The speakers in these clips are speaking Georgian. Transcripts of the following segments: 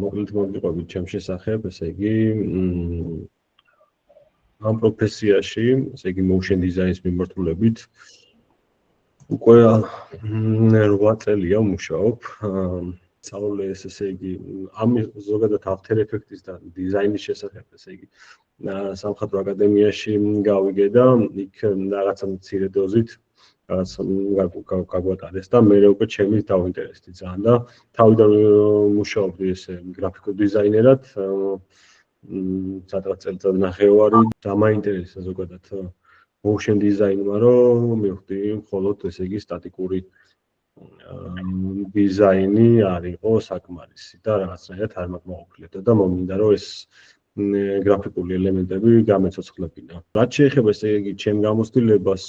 მოკლედ მოგიყვებით ჩემ შესახებ, ესე იგი ამ პროფესიაში, ესე იგი motion design-ის მიმართულებით უკვე 8 წელია ვმუშაობ. სწავლე ესე იგი ამ ზოგადად After Effects-ის და დიზაინის შესახებ, ესე იგი სამხატვრო აკადემიაში გავიგე და იქ რაღაცა მცირე დოზით გაგვატარეს და მე უკვე ჩემი დავინტერესდი ძალიან და თავიდან მუშაობდი ესე გრაფიკულ დიზაინერად სადღაც წელიწად ნახევარი დამაინტერესა ზოგადად motion design-მა რომ მივხვდი მხოლოდ ესე იგი სტატიკური დიზაინი არ იყო საკმარისი და რაღაცნაირად არ მოკმაყოფილებდა და მომინდა რომ ეს გრაფიკული ელემენტები გამეცოცხლებინა. რაც შეეხება ესე იგი ჩემ გამოცდილებას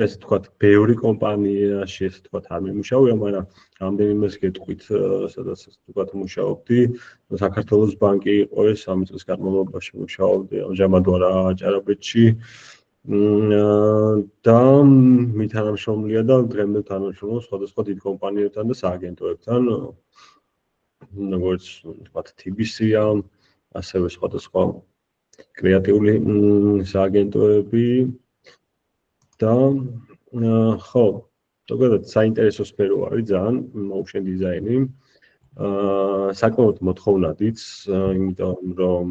ესე თქვათ, ბევრი კომპანიაში ესე თქვათ არ მიმუშავია, მაგრამ რამდენიმეს გეტყვით, სადაც თქვათ მუშაობდი, საქართველოს ბანკი იყო ეს 3 წლის განმავლობაში მუშაობდი, ამჟამად ვარ აჭარაბეთში და მითანამშრომლია და დღემდე თანამშრომლობ სხვადასხვა დიდ კომპანიებთან და სააგენტოებთან, როგორც თქვათ TBC-ა, ასევე სხვადასხვა კრეატიული სააგენტოები და ხო, ზოგადად საინტერესო სფერო არის ძალიან motion design-ი. საკმაოდ მოთხოვნადიც, იმიტომ რომ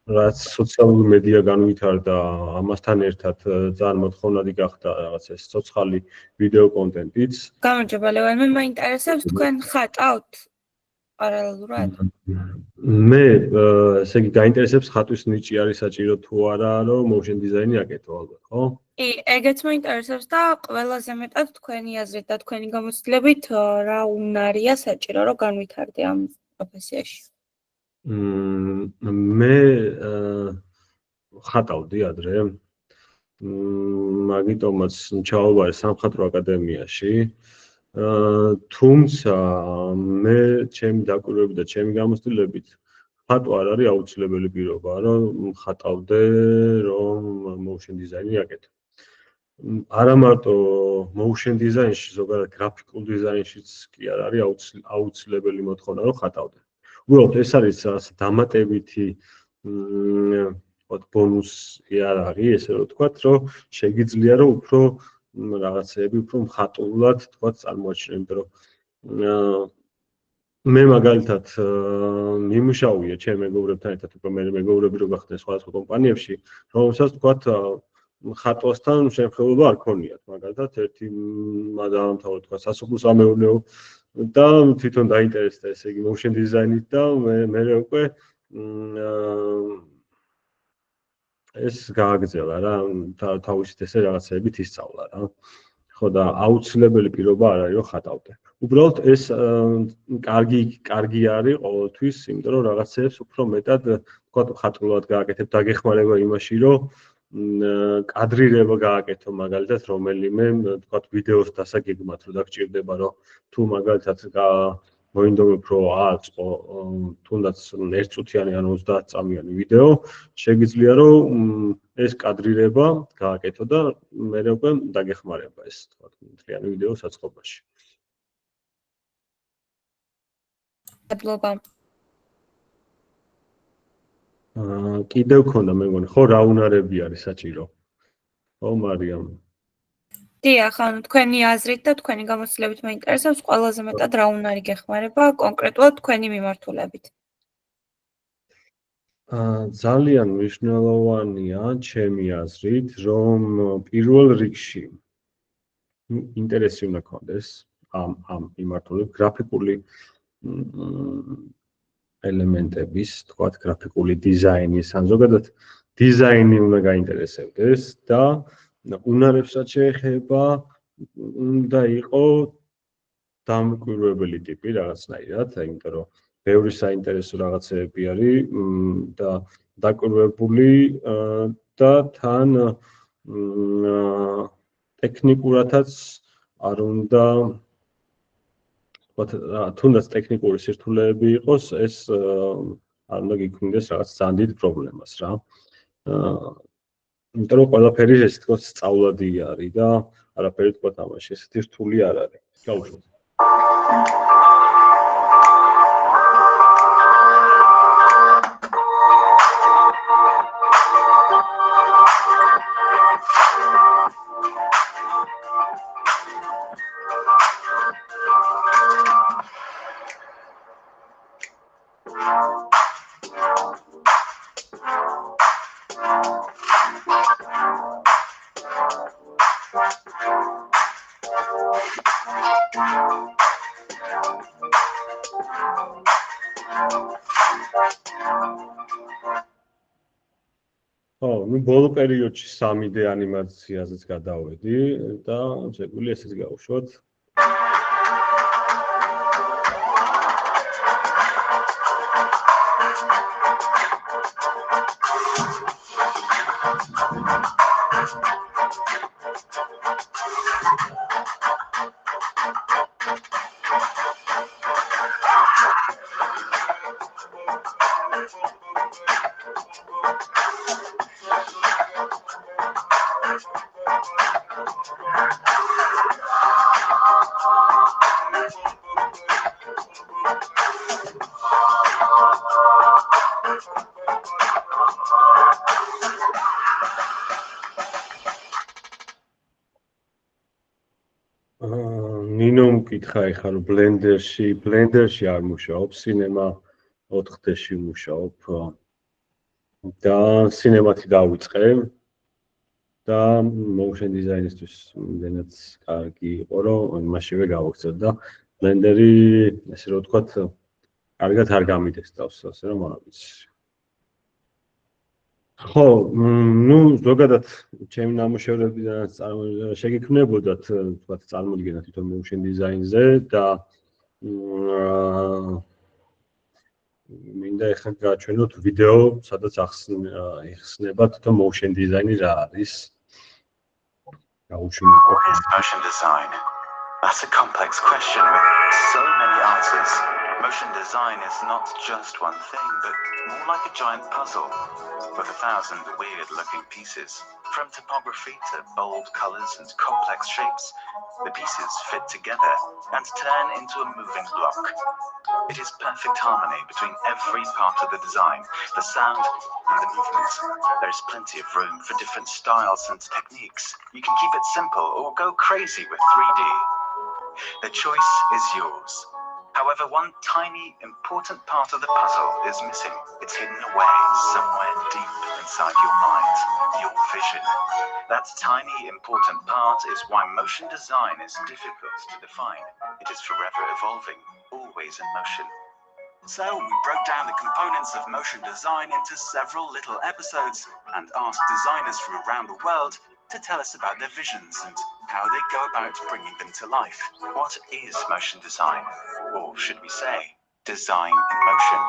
რაც სოციალური მედია განვითარდა, ამასთან ერთად ძალიან მოთხოვნადი გახდა რაღაც ეს ცოცხალი ვიდეო კონტენტიც. გამარჯობა ლევან, მე მაინტერესებს თქვენ ხატავთ პარალელურად? მე ესე იგი გაინტერესებს ხატვის ნიჭი არის საჭირო თუ არა, რომ motion design-ი აკეთო ალბათ, ხო? კი, ეგეც მაინტერესებს და ყველაზე მეტად თქვენი აზრით და თქვენი გამოცდილებით რა უნარია საჭირო რომ განვითარდე ამ პროფესიაში? მე ხატავდი ადრე. მაგიტომაც ჩავაბარე სამხატვრო აკადემიაში. თუმცა მე ჩემი დაკვირვებით და ჩემი გამოცდილებით ხატვა არ არის აუცილებელი პირობა, რომ ხატავდე, რომ motion design-ი აკეთო. არა მარტო motion design-ში, ზოგადად გრაფიკულ დიზაინშიც კი არ არის აუცილებელი მოთხოვნა, რომ ხატავდე. უბრალოდ ეს არის დამატებითი ბონუსი არ არის, ესე რომ ვთქვათ, რომ შეგიძლია რომ უფრო რაღაცეები უფრო მხატვრულად თქვათ წარმოაჩინო, იმიტომ რომ მე მაგალითად მიმუშავია ჩემ მეგობრებთან ერთად უკვე მე მეგობრები რო გახდნენ სხვადასხვა კომპანიებში, რომელსაც თქვათ ხატვასთან შემხელობა არ ქონიათ, მაგალითად ერთი დაამთავრა თქვათ სასოფლო-სამეურნეო და თვითონ დაინტერესდა ესე იგი motion design-ით და მე უკვე ეს გააგრძელა რა თავისით ესე რაღაცეებით ისწავლა რა. ხო და აუცილებელი პირობა არ არის რომ ხატავდე. უბრალოდ ეს კარგი არის ყოველთვის, იმიტომ რომ რაღაცეებს უფრო მეტად თქვათ ხატულად გააკეთებ დაგეხმარება იმაში, რომ კადრირება გააკეთო მაგალითად რომელიმე თქვათ ვიდეოს დასაგეგმად რო დაგჭირდება რომ თუ მაგალითად მოინდომებ რომ აწყო თუნდაც 1 წუთიანი ან 30 წამიანი ვიდეო შეგიძლია რომ ეს კადრირება გააკეთო და მე უკვე დაგეხმარება ეს თქვათ მთლიანი ვიდეო საწყობაში. მადლობა. კიდევ ქონდა მე მგონი, ხო რა უნარები არის საჭირო? ხო მარიამ. დიახ, ანუ თქვენი აზრით და თქვენი გამოცდილებით მაინტერესებს ყველაზე მეტად რა უნარი გეხმარება კონკრეტულად თქვენი მიმართულებით? ძალიან მნიშვნელოვანია ჩემი აზრით, რომ პირველ რიგში ინტერესი უნდა გქონდეს ამ მიმართულებით გრაფიკული ელემენტების, თქვათ გრაფიკული დიზაინის, ან ზოგადად დიზაინი უნდა გაინტერესებდეს და უნარებსაც შეეხება უნდა იყო დამკვირვებელი ტიპი რაღაცნაირად, იმიტომ რომ ბევრი საინტერესო რაღაცეები არის და დაკვირვებული და თან ტექნიკურადაც არ უნდა თუნდაც ტექნიკური სირთულეები იყოს, ეს არ უნდა გიქმნიდეს რაღაც ძალიან დიდ პრობლემას რა. იმიტომ რომ ყველაფერი ესე თქო სწავლადი არის და არაფერი თქვა თამაში ესეთი რთული არ არის. გაუშვით. ну ბოლო პერიოდში 3D ანიმაციაზეც გადავედი და შეგვიძლია ესეც გავუშვათ. ნინო მკითხა ეხლა რომ ბლენდერში არ მუშაობ, Cinema 4D-ში მუშაობ და Cinema-ი დავიწყე და motion design-ისთვის იმდენად კარგი იყო, რომ იმაშივე გავაქცევ და ბლენდერი, ესე რომ ვთქვათ, კარგად არ გამიტესტავს, ასე რომ არ ვიცი. ხო, ну, ზოგადად ჩემი ნამუშევრებიდან შეგიქმნებოდათ, თქვათ, წარმოდგენა თვითონ motion design-ზე და მინდა ეხლა გაჩვენოთ ვიდეო, სადაც იხსნება თვითონ motion design-ი რა არის. What is motion design? That's a complex question with so many answers. Motion design is not just one thing, but more like a giant puzzle with 1,000 weird-looking pieces. From topography to bold colors and complex shapes, the pieces fit together and turn into a moving block. It is perfect harmony between every part of the design, the sound and the movement. There is plenty of room for different styles and techniques. You can keep it simple or go crazy with 3D. The choice is yours. However, one tiny, important part of the puzzle is missing. It's hidden away somewhere deep inside your mind, your vision. That tiny, important part is why motion design is difficult to define. It is forever evolving, always in motion. So we broke down the components of motion design into several little episodes and asked designers from around the world to tell us about their visions and how they go about bringing them to life. What is motion design? Or should we say, design in motion?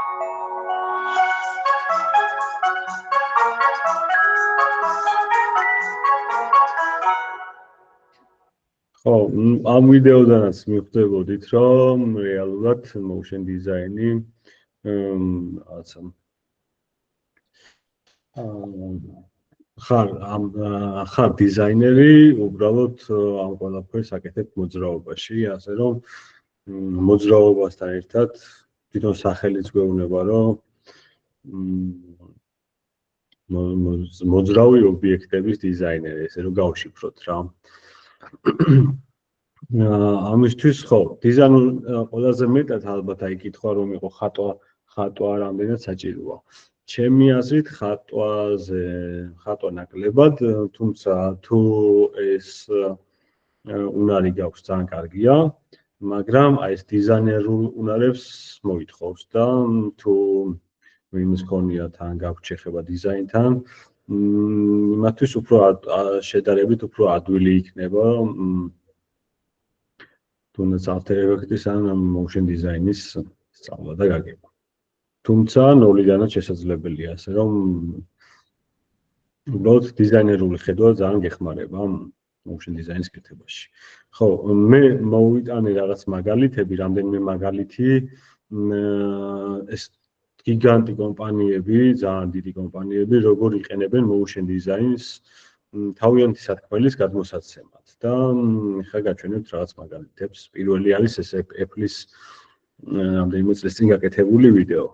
ხო, ამ ვიდეოდანაც მივხვდებოდით, რომ რეალურად motion design-ი ხარ დიზაინერი, უბრალოდ ამ ყველაფერს აკეთებ მოძრაობაში, ასე რომ მოძრაობასთან ერთად თვითონ სახელიც გვეუბნება, რომ მოძრავი ობიექტების დიზაინერი, ესე რომ გავშიფროთ რა. ამისთვის ხო, დიზაინი ყველაზე მეტად ალბათ აი კითხვა რომ იყო ხატვა რამდენად საჭიროა. ჩემი აზრით ხატვა ნაკლებად, თუმცა თუ ეს უნარი გაქვს ძალიან კარგია, მაგრამ აი ეს დიზაინერულ უნარებს მოითხოვს და თუ ვინმეს ქონია თან გაქვს შეხება დიზაინთან, იმათთვის უფრო შედარებით უფრო ადვილი იქნება თუნდაც After Effects ან motion design-ის სწავლა და გაგება. თუმცა ნოლიდანაც შესაძლებელია, ასე რომ უბრალოდ დიზაინერული ხედვა ძალიან გეხმარება motion design-ის კეთებაში. ხო, მე მოვიტანე რაღაც მაგალითები, რამდენიმე მაგალითი ეს გიგანტი კომპანიები, ძალიან დიდი კომპანიები, როგორ იყენებენ motion design-ს თავიანთი სათქმელის გადმოსაცემად და ხა გაჩვენებთ რაღაც მაგალითებს. პირველი არის ეს Apple-ის რამდენიმე წლის წინ გაკეთებული ვიდეო.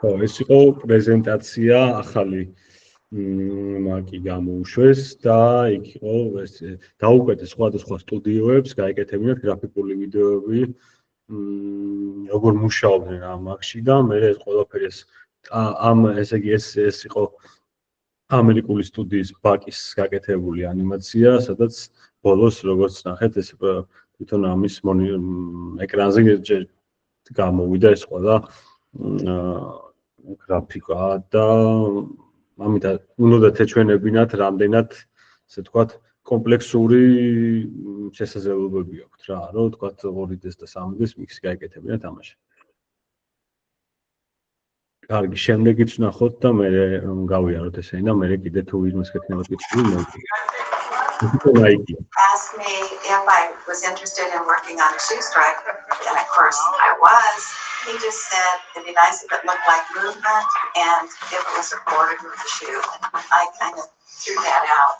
ეს იყო პრეზენტაცია ახალი მაკი გამოუშვეს და იქ იყო ეს დაუკვეთეს სხვადასხვა სტუდიოებს, გაეკეთებინათ გრაფიკული ვიდეოები, როგორ მუშაობდნენ ამ მაკში და მე ეს ყველაფერი ესე იგი ეს იყო ამერიკული სტუდიის ბაკის გაკეთებული ანიმაცია, სადაც ბოლოს როგორც ნახეთ, ეს თვითონ ამის ეკრანზე გამოვიდა ეს ყველა გრაფიკა და ამიტომ უნდა თეჩვენებინათ რამდენად ესე ვთქვათ კომპლექსური შესაძლებლობები აქვთ რა, რომ ვთქვათ 2D-ს და 3D-ს მიქსი გაეკეთებინათ ამაში. კარგი, შემდეგიც ვნახოთ და მე გავიაროთ ესენი და მე კიდე თუ ვინმეს გექნება კითხვები მოვიწყო. Asked me if I was interested in working on a shoe strike, and of course I was. He just said it'd be nice if it looked like movement and if it was supported with the shoe. And I kind of threw that out.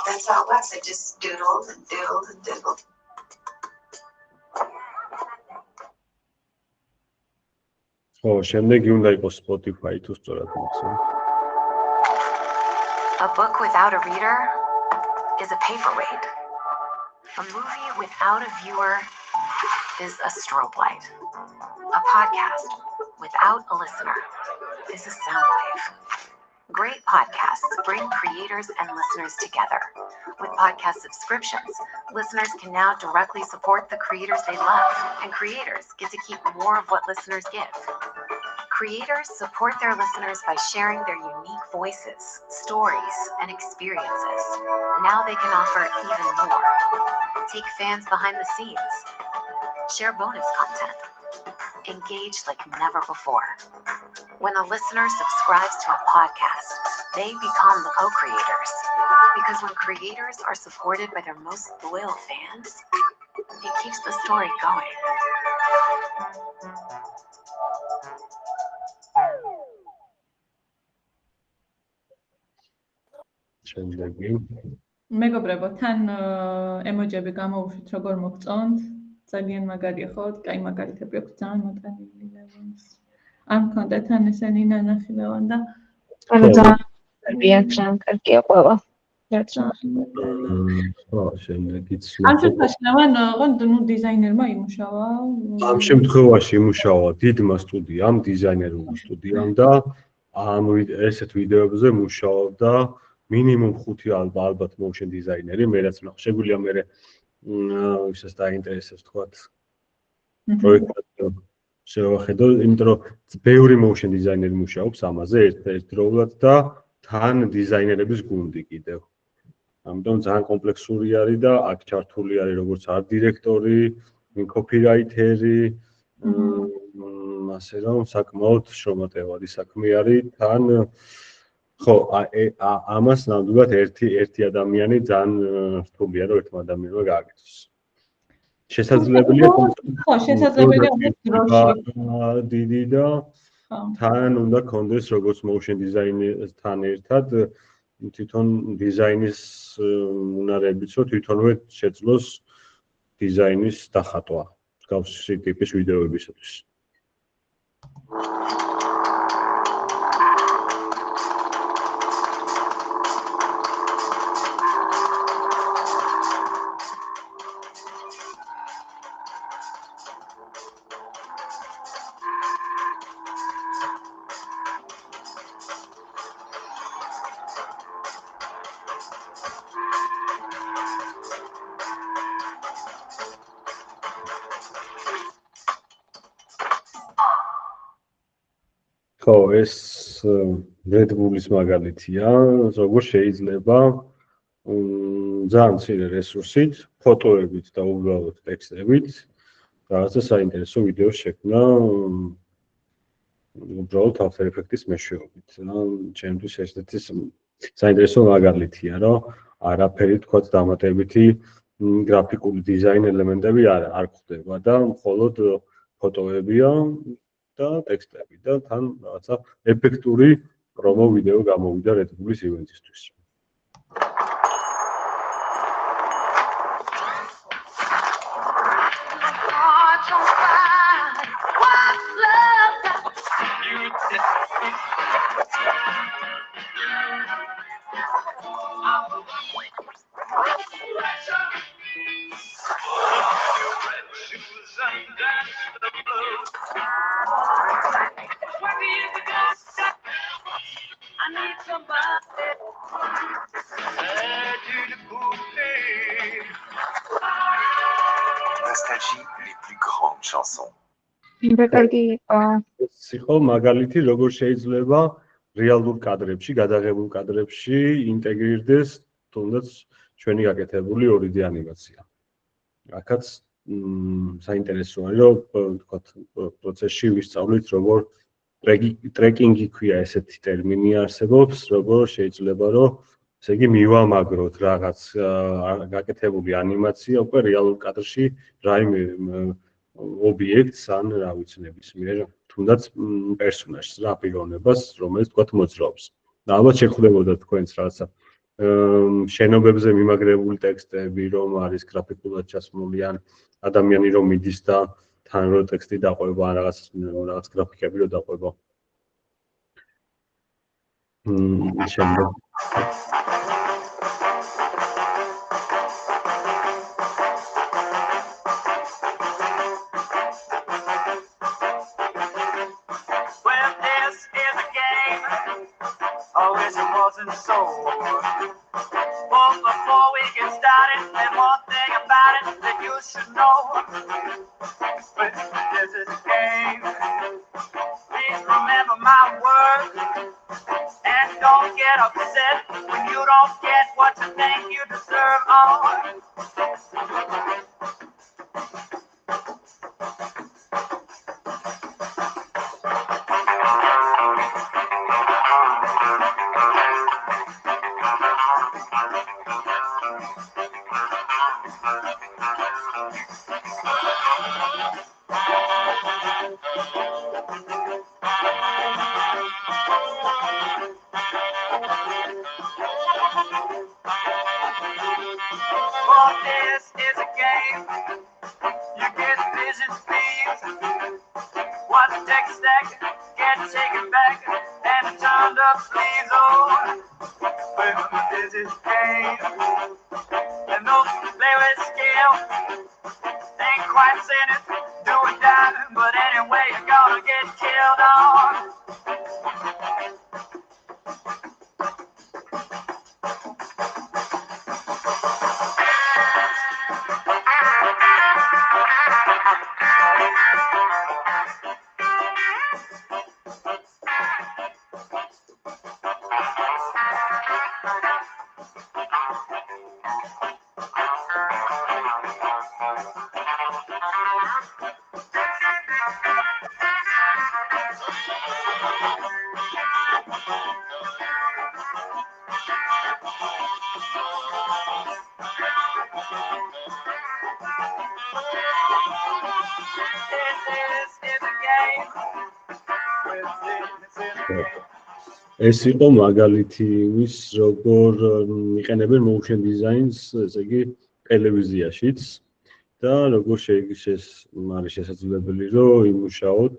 That's how it was. I just doodled and doodled and doodled. შემდეგი უნდა იყოს Spotify თუ სწორად მახსოვს. A book without a reader is a paperweight. A movie without a viewer is a strobe light. A podcast without a listener is a sound wave. Great podcasts bring creators and listeners together. With podcast subscriptions, listeners can now directly support the creators they love, and creators get to keep more of what listeners give. Creators support their listeners by sharing their unique voices, stories, and experiences. Now they can offer even more. Take fans behind the scenes. Share bonus content. Engage like never before. When a listener subscribes to a podcast, they become the co-creators. Because when creators are supported by their most loyal fans, it keeps the story going. შემდეგი მეგობრებო, თან ემოჯები გამოვუშვით, როგორ მოგწონთ? ძალიან მაგარია, ხო? კაი მაგალითები აქვს ძალიან მოტანილი ლევონს. არ მქონდა თან ესენი ნანახი ლევონ და არა ძალიან კარგია, ძალიან კარგია ყველა. ხო, შემდეგიც ამ შემთხვევაში ლევონ, ნუ დიზაინერმა იმუშავა. ამ შემთხვევაში იმუშავა დიდმა სტუდიამ, დიზაინერულ სტუდიამ და ამ ესეთ ვიდეოებზე მუშაობდა მინიმუმ 5 ალბათ motion დიზაინერი, მე რაც ვნახე, შეგვიძლია მე ვისაც დაინტერესებს თქვათ პროექტად შევახედო, იმიტომ რომ ბევრი motion დიზაინერი მუშაობს ამაზე ერთდროულად და თან დიზაინერების გუნდი კიდევ. ამიტომ ძალიან კომპლექსური არის და აქ ჩართული არის როგორც art დირექტორი, copywriter-ი, ასე რომ საკმაოდ შრომატევადი საქმე არის თან ხო, ამას ნამდვილად ერთი ადამიანი ძალიან რთულია, რომ ერთმა ადამიანმა გააკეთოს. შესაძლებელია, ხო, შესაძლებელია დროში. დიდი და თან უნდა კონდეს როგორც motion design-თან ერთად თვითონ დიზაინის უნარებიც, რომ თვითონვე შეძლოს დიზაინის დახატვა მსგავსი ტიპის ვიდეოებისათვის. ხო, ეს Red Bull-ის მაგალითია, როგორ შეიძლება ძალიან მცირე რესურსით, ფოტოებით და უბრალოდ ტექსტებით რაღაცა საინტერესო ვიდეოს შექმნა უბრალოდ After Effects-ის მეშვეობით. ჩემთვის ესეთი საინტერესო მაგალითია, რომ არაფერი თქვათ დამატებითი გრაფიკული დიზაინ ელემენტები არ გვხდება და მხოლოდ ფოტოებია და ტექსტები და თან რაღაცა ეფექტური პრომო ვიდეო გამოვიდა Red Bull-ის ივენტისთვის. Nostalgie, les plus grandes chansons. ეს იყო მაგალითი, როგორ შეიძლება რეალურ კადრებში, გადაღებულ კადრებში ინტეგრირდეს თუნდაც ჩვენი გაკეთებული 2D ანიმაცია. აქაც საინტერესო არის, რომ თქვათ პროცესში ვისწავლით, როგორ ტრეკინგი ქვია ესეთი ტერმინი არსებობს, როგორ შეიძლება რომ ესე იგი მივამაგროთ რაღაც გაკეთებული ანიმაცია უკვე რეალურ კადრში რაიმე ობიექტს ან რა ვიცი ნებისმიერ თუნდაც პერსონაჟს რა პიროვნებას რომელიც თქვათ მოძრაობს. და ალბათ შეხვდებოდა თქვენს რაღაცა შენობებზე მიმაგრებული ტექსტები რომ არის გრაფიკულად ჩასმული ან ადამიანი რომ მიდის და თან რო ტექსტი დაყვება ან რაღაც გრაფიკები რო დაყვება. შემდეგ And so, but before we get started, there's one thing about it that you should know. This is a game. Please remember my words and don't get upset when you don't get what you think you deserve. This is a game. You get vision speeds. Watch the tech stack get taken back and turned up sleeves. Oh, well, this is a game. And those who play with skill ain't quite saying it, do or die. But anyway, you're gonna get killed on. ეს იყო მაგალითი ის როგორ იყენებენ motion designs, ესე იგი ტელევიზიაშიც და როგორ არის შესაძლებელი რომ იმუშაოთ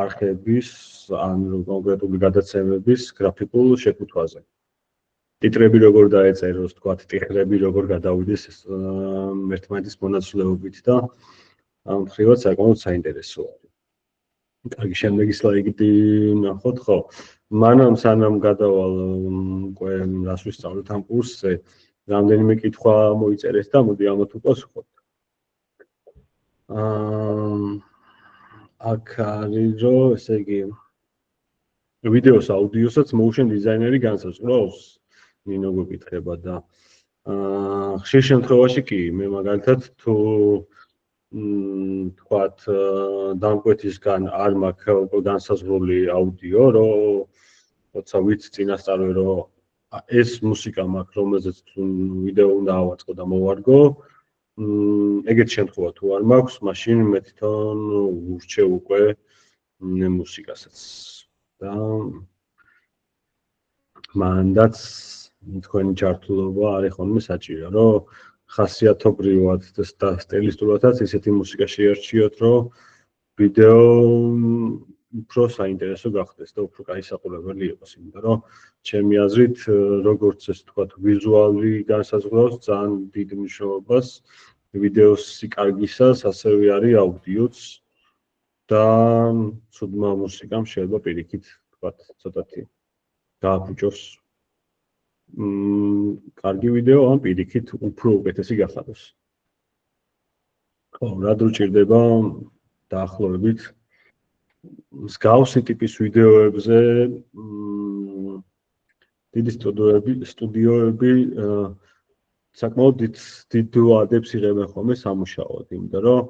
არხების ან კონკრეტული გადაცემების გრაფიკულ შეკუთვაზე. ტიტრები როგორ დაეწეროს, თქვათ, ტიხრები როგორ გადავიდეს ერთმანეთის მონაცვლეობით და ამ ხრივად საკმაოდ საინტერესოა. კარგი, შემდეგი სლაიდი ნახოთ, ხო? მანამ სანამ გადავალ უკვე რას ვისწავლეთ ამ კურსზე, რამდენიმე კითხვა მოიწერეთ და მოდი ამათ უპასუხოთ. აქ არის რომ ესე იგი ვიდეოს აუდიოსაც motion designer-ი განსაზღვრავს, ნინო გვეკითხება და ხშირ შემთხვევაში კი მე მაგალითად თუ თქვათ დამკვეთისგან არ მაქვს განსაზღვრული აუდიო, რომ როცა ვიცი წინასწარ რომ ეს მუსიკა მაქვს, რომელზეც ვიდეო უნდა ავაწყო და მოვარგო. ეგეთ შემთხვევა თუ არ მაქვს, მაშინ მე თვითონ ვურჩევ უკვე მუსიკასაც. და მანდაც თქვენი ჩართულობა არის ხოლმე საჭირო, რომ ხასიათობრივად და სტილისტურადაც ისეთი მუსიკა შეარჩიოთ, რომ ვიდეო უფრო საინტერესო გახდეს და უფრო გაისაყურებელი იყოს, იმიტომ რომ ჩემი აზრით, როგორც ეს თქვათ, ვიზუალი განსაზღვრავს ძალიან დიდ მნიშვნელობას ვიდეოს სიკარგისას, ასევე არის აუდიოც და ცუდმა მუსიკამ შეიძლება პირიქით, თქვათ, ცოტათი გააფუჭოს კარგი ვიდეო ან პირიქით უფრო უკეთესი გახადოს. ხო, რა დრო ჭირდება დაახლოებით მსგავსი ტიპის ვიდეოებზე დიდი სტუდიოები საკმაოდ დიდ ვადებს იღებენ ხოლმე სამუშაოდ, იმიტომ რომ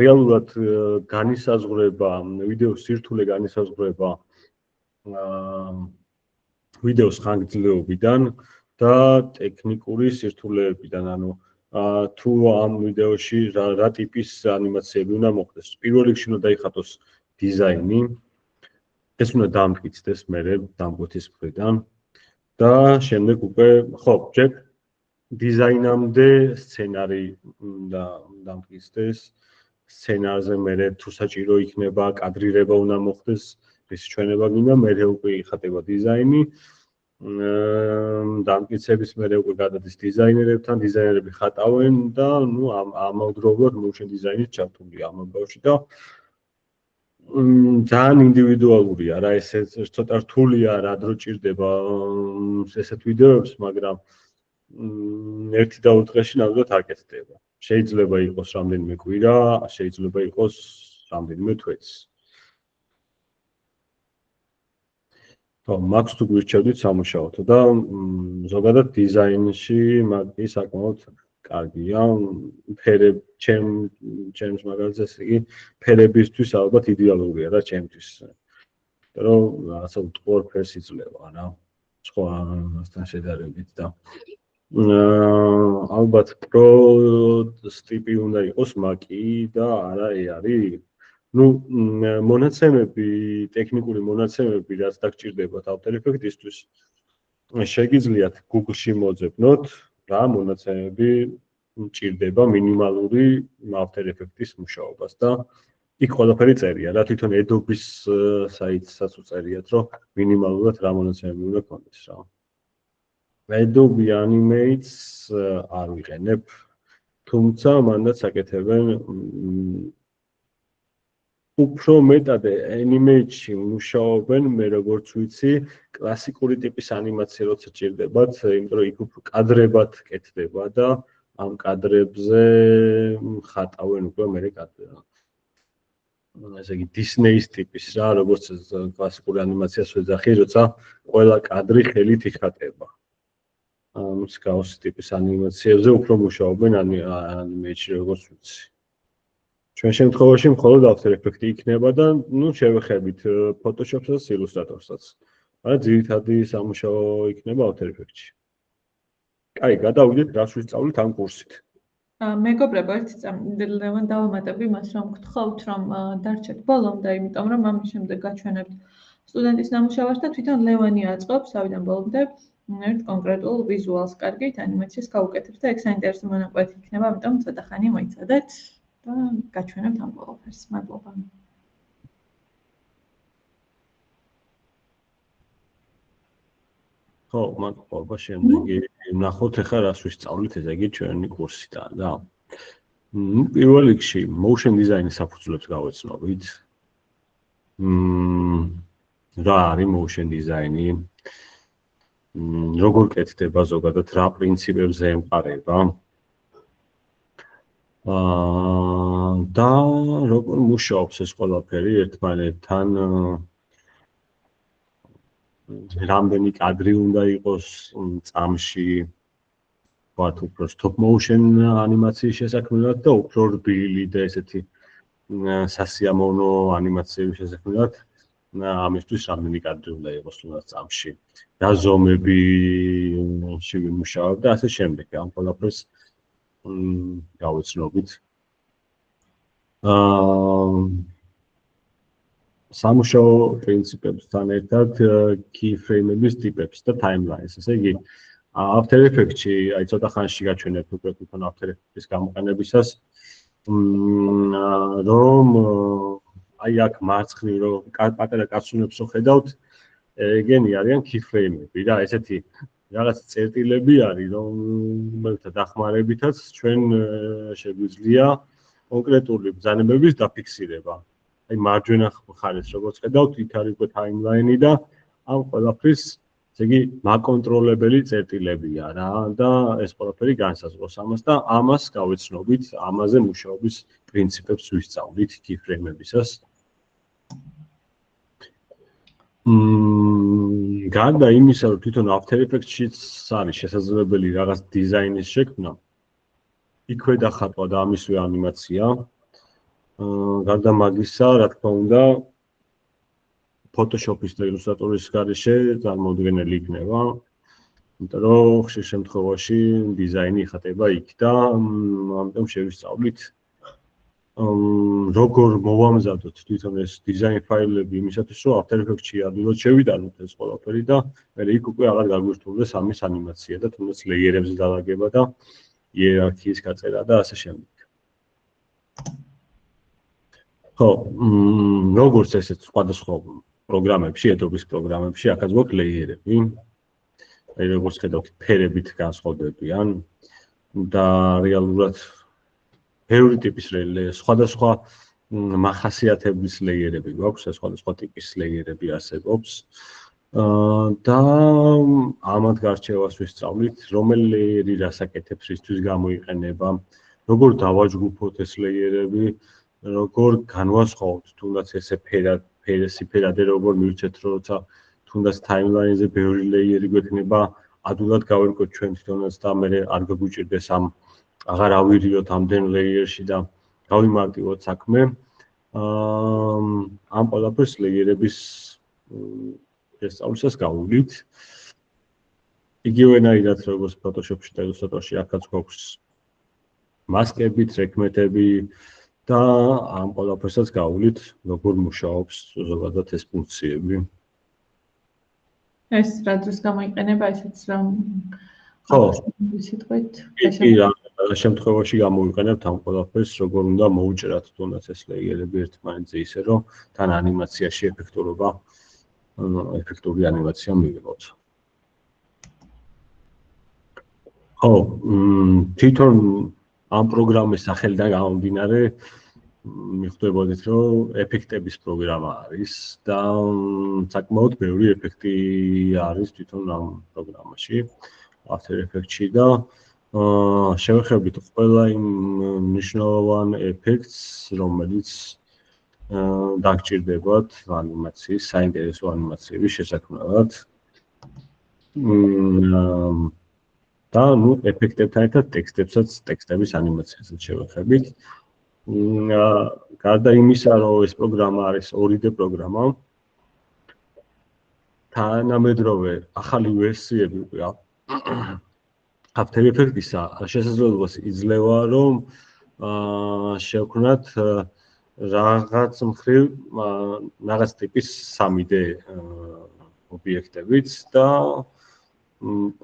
რეალურად განისაზღვრება ვიდეოს სირთულე განისაზღვრება ვიდეოს ხანგრძლივობიდან და ტექნიკური სირთულეებიდან, ანუ თუ ამ ვიდეოში რა ტიპის ანიმაციები უნდა მოხდეს. პირველ რიგში უნდა დაიხატოს დიზაინი, ეს უნდა დამტკიცდეს მერე დამკვეთის მხრიდან და შემდეგ უკვე, ხო, ჯერ დიზაინამდე სცენარი უნდა დამტკიცდეს, სცენარზე მერე თუ საჭირო იქნება კადრირება უნდა მოხდეს, რის ჩვენება გინდა, მერე უკვე იხატება დიზაინი. დამტკიცების მერე უკვე გადადის დიზაინერებთან, დიზაინერები ხატავენ და ამავდროულად motion design-ის ჩართულია ამ ამბავში და ძალიან ინდივიდუალურია რა, ეს ცოტა რთულია რა დრო ჭირდება ესეთ ვიდეოებს, მაგრამ ერთი და ორ დღეში ნამდვილად აკეთდება. შეიძლება იყოს რამდენიმე კვირა, შეიძლება იყოს რამდენიმე თვეც. ხო, მაქვს თუ გვირჩევდით სამუშაოთო და ზოგადად დიზაინში მაგის საკმაოდ კარგია. ჩემს მაგალითად ესე იგი ფერებისთვის ალბათ იდეალურია რა ჩემთვის. რომ რაღაცა უტყუარ ფერს იძლევა რა. სხვასთან შედარებით და ალბათ პრო ტიპი უნდა იყოს მაკი და არა ეარი. მონაცემები, ტექნიკური მონაცემები, რაც დაგჭირდებათ After Effects-ისთვის, შეგიძლიათ Google-ში მოძებნოთ რა მონაცემები ჭირდება მინიმალური After Effects-ის მუშაობას და იქ ყველაფერი წერია რა, თვითონ Adobe-ის საიტსაც უწერიათ, რომ მინიმალურად რა მონაცემები უნდა გქონდეს რა. Adobe Animates არ ვიყენებ, თუმცა მანდაც აკეთებენ უფრო მეტად Animate-ში მუშაობენ, მე როგორც ვიცი, კლასიკური ტიპის ანიმაცია როცა ჭირდებათ, იმიტომ რომ იქ უფრო კადრებად კეთდება და ამ კადრებზე ხატავენ უკვე მე კადრები. ესე იგი Disney-ის ტიპის რა, როგორც კლასიკური ანიმაციას ვეძახი, როცა ყველა კადრი ხელით იხატება. მსგავსი ტიპის ანიმაციებზე უფრო მუშაობენ Animate-ში როგორც ვიცი. ჩვენ შემთხვევაში მხოლოდ After Effects იქნება და შევეხებით Photoshop-საც, Illustrator-საც. მაგრამ ძირითადი სამუშაო იქნება After Effects-ში. კაი, გადავიდეთ რას ვისწავლით ამ კურსით. მეგობრებო, ერთი ლევან დავამატები მას, რომ გთხოვთ, რომ დარჩეთ ბოლომდე, იმიტომ რომ ამის შემდეგ გაჩვენებთ სტუდენტის ნამუშევარს და თვითონ ლევანი აწყობს ავიდან ბოლომდე ერთ კონკრეტულ ვიზუალს კარგით ანიმაციას გაუკეთებს და ეგ საინტერესო მონაკვეთი იქნება, ამიტომ ცოტა ხანი მოიცადეთ და გაჩვენებთ ამ ყველაფერს. მადლობა. ხო, მადლობა. შემდეგი ნახოთ ახლა რას ვისწავლით, ესე იგი ჩვენი კურსიდან და პირველ რიგში motion design-ის საფუძვლებს გავეცნობით. რა არის motion design-ი? როგორ კეთდება ზოგადად, რა პრინციპებზე ემყარება? და როგორ მუშაობს ეს ყველაფერი ერთმანეთთან? რამდენი კადრი უნდა იყოს წამში, ვთქვათ, უფრო stop motion ანიმაციის შესაქმნელად და უფრო რბილი და ესეთი სასიამოვნო ანიმაციების შესაქმნელად ამისთვის რამდენი კადრი უნდა იყოს თუნდაც წამში. და ზომები შევიმუშავებ და ასე შემდეგ. ამ ყველაფერს გავეცნობით. სამუშაო პრინციპებთან ერთად keyframe-ების ტიპებს და timelines. ესე იგი, After Effects-ში აი ცოტა ხანში გაჩვენებთ უკვე თვითონ After Effects-ის გამოყენებისას, რომ აი აქ მარცხნივ რომ პატარა კაცუნებს ხედავთ, ეგენი არიან keyframe-ები და ესეთი რაღაც წერტილები არის, რომელთა დახმარებითაც ჩვენ შეგვიძლია კონკრეტული ბრძანებების დაფიქსირება. აი მარჯვენა მხარეს როგორც ხედავთ, იქ არის უკვე timeline-ი და ამ ყველაფრის, ესე იგი, მაკონტროლებელი წერტილებია რა და ეს ყველაფერი განსაზღვრავს ამას და ამას გავეცნობით, ამაზე მუშაობის პრინციპებს ვისწავლით keyframe-ებისას. გარდა იმისა, რომ თვითონ After Effects-შიც არის შესაძლებელი რაღაც დიზაინის შექმნა, იქვე დახატვა და ამისვე ანიმაცია. გარდა მაგისა, რა თქმა უნდა, Photoshop-ის და Illustrator-ის გარეშე წარმოუდგენელი იქნება, იმიტომ რომ ხშირ შემთხვევაში დიზაინი იხატება იქ და ამიტომ შევისწავლით როგორ მოვამზადოთ თვითონ ეს დიზაინ ფაილები იმისათვის, რომ After Effects-ში ადვილად შევიტანოთ ეს ყველაფერი და მერე იქ უკვე აღარ გაგვირთულდეს ამის ანიმაცია და თუნდაც ლეიერებზე დალაგება და იერარქიის გაწერა და ასე შემდეგ. ხო, როგორც ესეც სხვადასხვა პროგრამებში, Adobe-ის პროგრამებში, აქაც გვაქვს ლეიერები. აი როგორც ხედავთ, ფერებით განსხვავდებიან და რეალურად ბევრი ტიპის სხვადასხვა მახასიათებლის ლეიერები გვაქვს, სხვადასხვა ტიპის ლეიერები არსებობს. და ამათ გარჩევას ვისწავლით, რომელი ლეიერი რას აკეთებს, რისთვის გამოიყენება, როგორ დავაჯგუფოთ ეს ლეიერები, როგორ განვასხვაოთ თუნდაც ესე ფერადი როგორ მივცეთ, როცა თუნდაც timeline-ზე ბევრი ლეიერი გვექნება, ადვილად გავერკოთ ჩვენ თვითონაც და მე არ გაგვიჭირდეს ამ აღარ ავირიოთ ამდენ ლეიერში და გავიმარტივოთ საქმე. ამ ყველაფერს ლეიერების შესწავლისას გავუვლით. იგივენაირად როგორც Photoshop-ში და Illustrator-ში აქაც გვაქვს მასკები, ტრეკმეტები და ამ ყველაფერსაც გავუვლით, როგორ მუშაობს ზოგადად ეს ფუნქციები. ეს რა დროს გამოიყენება ესეც რომ ხო, სიტყვით რა შემთხვევაში გამოვიყენებთ ამ ყველაფერს, როგორ უნდა მოუჭრათ თუნდაც ეს ლეიერები ერთმანეთზე ისე, რომ თან ანიმაციაში ეფექტური ანიმაცია მივიღოთ. ხო, თვითონ ამ პროგრამის სახელიდან გამომდინარე, მიხვდებოდით, რომ ეფექტების პროგრამა არის და საკმაოდ ბევრი ეფექტი არის თვითონ ამ პროგრამაში, After Effects-ში და შევეხებით ყველა იმ მნიშვნელოვან ეფექტს, რომელიც დაგჭირდებათ ანიმაციის, საინტერესო ანიმაციების შესაქმნელად. და ეფექტებთან ერთად ტექსტების ანიმაციასაც შევეხებით. გარდა იმისა, რომ ეს პროგრამა არის 2D პროგრამა, თანამედროვე ახალი ვერსიები უკვე After Effects-ისა შესაძლებლობას იძლევა, რომ შევქმნათ რაღაც მხრივ რაღაც ტიპის 3D ობიექტებიც და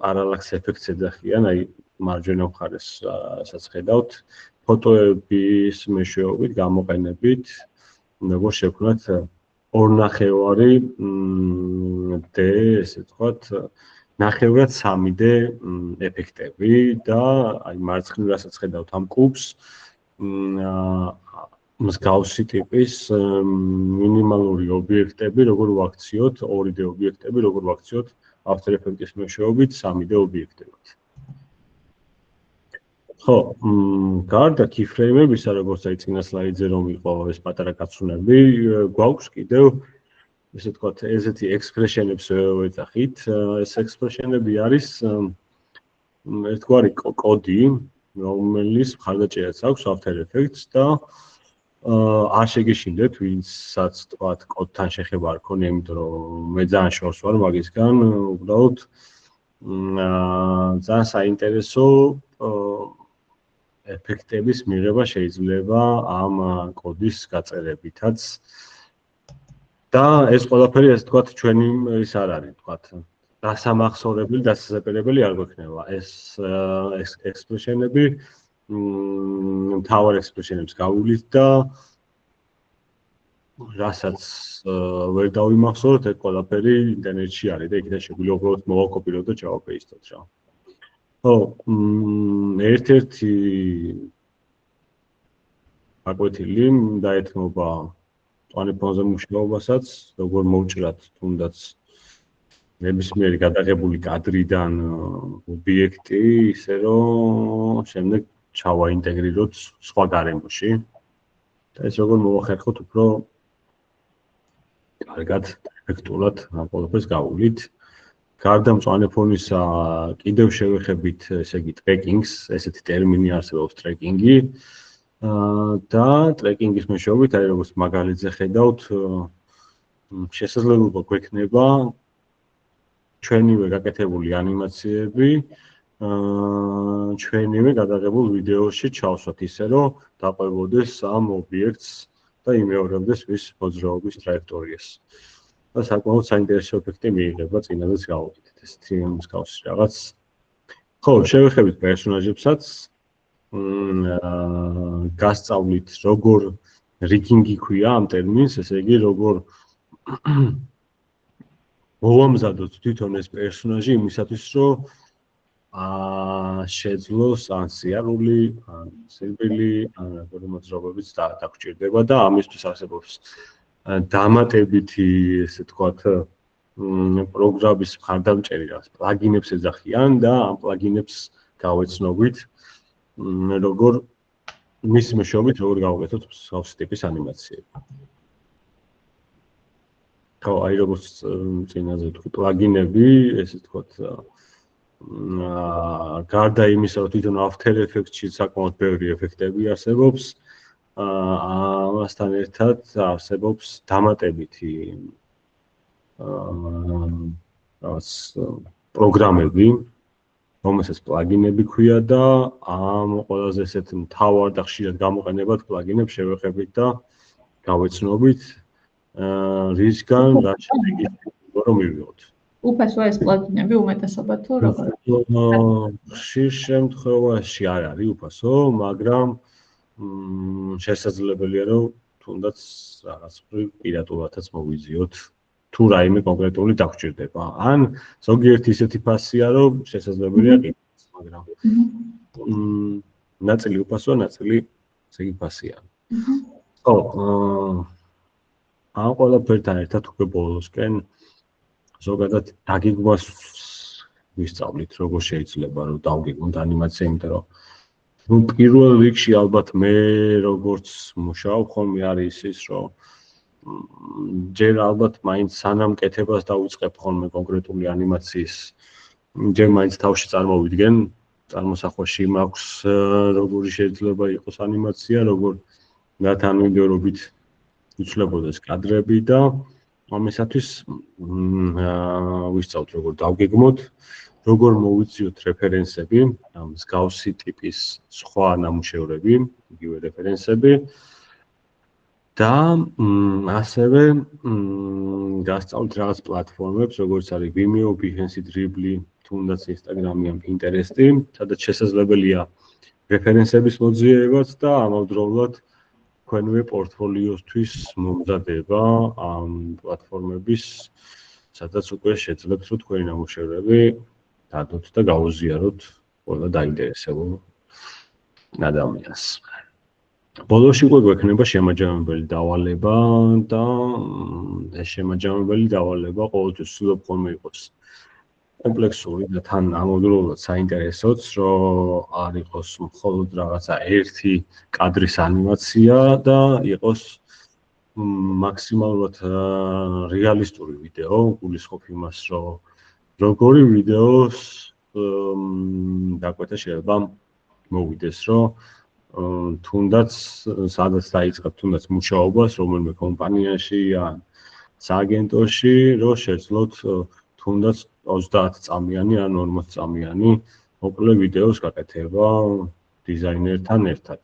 პარალაქს ეფექტს ეძახიან, აი მარჯვენა მხარესაც ხედავთ, ფოტოების მეშვეობით, გამოყენებით, როგორ შევქმნათ ორნახევარი D, ესე ვთქვათ, ნახევრად 3D ეფექტები და აი მარცხნივ რასაც ხედავთ ამ კუბს, მსგავსი ტიპის მინიმალური ობიექტები, როგორ ვაქციოთ, 2D ობიექტები, როგორ ვაქციოთ After Effects-ის მეშვეობით 3D ობიექტებად. ხო, გარდა keyframe-ებისა, როგორც აი წინა სლაიდზე რომ იყო ეს პატარა კაცუნები, გვაქვს კიდევ ესე ვთქვათ, ესეთი expression-ებს ვეძახით. ეს expression-ები არის ერთგვარი კოდი, რომელიც მხარდაჭერაც აქვს After Effects და არ შეგეშინდეთ, ვინცაც თქვათ კოდთან შეხება არ ქონია, იმიტომ რომ მე ძალიან შორს ვარ მაგისგან, უბრალოდ ძალიან საინტერესო ეფექტების მიღება შეიძლება ამ კოდის გაწერებითაც. და ეს ყველაფერი ასე თქვათ ჩვენი ის არ არის, თქვათ დასამახსოვრებელი, დასაზეპირებელი არ გვექნება. ეს ექსპრესიონები მთავარ ექსპრესიონებს გავუვლით და რასაც ვერ დავიმახსოვროთ, ეს ყველაფერი ინტერნეტში არის და იქიდან შეგვიძლია უბრალოდ მოვაკოპიროთ და ჩავაპეისტოთ რა. ხო, ერთ-ერთი აკვეთილი დაეთმობა პლანეტონზე მუშაობასაც, როგორ მოვჭრათ თუნდაც ნებისმიერი გადაღებული კადრიდან ობიექტი, ისე რომ შემდეგ ჩავაინტეგრიროთ სხვა გარემოში. და ეს როგორ მოვახერხოთ უფრო კარგად, ეფექტურად ამ ყველაფერს გავუვლით. გარდა მწვანე ფონისა კიდევ შევეხებით, ესე იგი ტრეკინგს, ესეთი ტერმინი არსებობს ტრეკინგი. და ტრეკინგის მეშვეობით, აი როგორც მაგალითზე ხედავთ, შესაძლებლობა გვექნება ჩვენივე გაკეთებული ანიმაციები ჩვენივე გადაღებულ ვიდეოში ჩავსვათ ისე, რომ დაყვებოდეს ამ ობიექტს და იმეორებდეს მის მოძრაობის ტრაექტორიას. და საკმაოდ საინტერესო ეფექტი მიიღება, წინადაც გავაკეთეთ ესეთი მსგავსი რაღაც. ხო, შევეხებით პერსონაჟებსაც. გასწავლით როგორ რიგინგი ქვია ამ ტერმინს, ესე იგი როგორ მოვამზადოთ თვითონ ეს პერსონაჟი იმისათვის, რომ შეძლოს ან სიარული, ან სირბილი, ან როგორი მოძრაობებიც დაგჭირდება და ამისთვის არსებობს დამატებითი, ესე თქვათ, პროგრამის მხარდამჭერი რაც პლაგინებს ეძახიან და ამ პლაგინებს გავეცნობით როგორ მის მეშვეობით როგორ გავაკეთოთ მსგავსი ტიპის ანიმაციები. ხო, აი როგორც წინაზე თქვი, პლაგინები, ესე ვთქვათ, გარდა იმისა, რომ თვითონ After Effects-ში საკმაოდ ბევრი ეფექტები არსებობს, ამასთან ერთად არსებობს დამატებითი რაღაც პროგრამები, რომელსაც პლაგინები ქვია და ამ ყველაზე ესეთ მთავარ და ხშირად გამოყენებად პლაგინებს შევეხებით და გავეცნობით რისგან რა შეიძლება რომ მივიღოთ. უფასო ეს პლაგინები უმეტესობა თუ როგორ? ხშირ შემთხვევაში არ არის უფასო, მაგრამ შესაძლებელია რომ თუნდაც რაღაც პირატულადაც მოვიზიოთ თუ რაიმე კონკრეტული დაგჭირდება. ან ზოგიერთი ისეთი ფასია, რომ შესაძლებელია ყიდულიც, მაგრამ ნაწილი უფასოა, ნაწილი ესე იგი ფასია. ხო, ამ ყველაფერთან ერთად უკვე ბოლოსკენ ზოგადად დაგეგმვას ვისწავლით, როგორ შეიძლება რომ დავგეგმოთ ანიმაცია, იმიტომ რომ პირველ რიგში ალბათ მე როგორც მუშაობ ხოლმე არის ის, რომ ჯერ ალბათ მაინც სანამ კეთებას დავიწყებ ხოლმე კონკრეტული ანიმაციის, ჯერ მაინც თავში წარმოვიდგენ, წარმოსახვაში მაქვს როგორი შეიძლება იყოს ანიმაცია, როგორ დათანმიმდევრობით იცვლებოდეს კადრები და ამისათვის ვისწავლთ როგორ დავგეგმოთ, როგორ მოვიძიოთ რეფერენსები, მსგავსი ტიპის სხვა ნამუშევრები, იგივე რეფერენსები და ასევე გასწავლით რაღაც პლატფორმებს, როგორც არის Vimeo, Behance, Dribbble, თუნდაც Instagram-ი ან Pinterest-ი, სადაც შესაძლებელია რეფერენსების მოძიებაც და ამავდროულად თქვენივე პორტფოლიოსთვის მომზადება ამ პლატფორმების, სადაც უკვე შეძლებთ რომ თქვენი ნამუშევრები დადოთ და გაუზიაროთ ყველა დაინტერესებულ ადამიანს. ბოლოში უკვე გვექნება შემაჯამებელი დავალება და ეს შემაჯამებელი დავალება ყოველთვის ვცდილობ ხოლმე იყოს კომპლექსური და თან ამავდროულად საინტერესოც, რომ არ იყოს მხოლოდ რაღაცა ერთი კადრის ანიმაცია და იყოს მაქსიმალურად რეალისტური ვიდეო, გულისხმობ იმას, რომ როგორი ვიდეოს დაკვეთა შეიძლება მოვიდეს, რომ თუნდაც სადაც დაიწყებ თუნდაც მუშაობას რომელიმე კომპანიაში ან სააგენტოში, რომ შეძლოთ თუნდაც 30 წამიანი ან 40 წამიანი მოკლე ვიდეოს გაკეთება დიზაინერთან ერთად.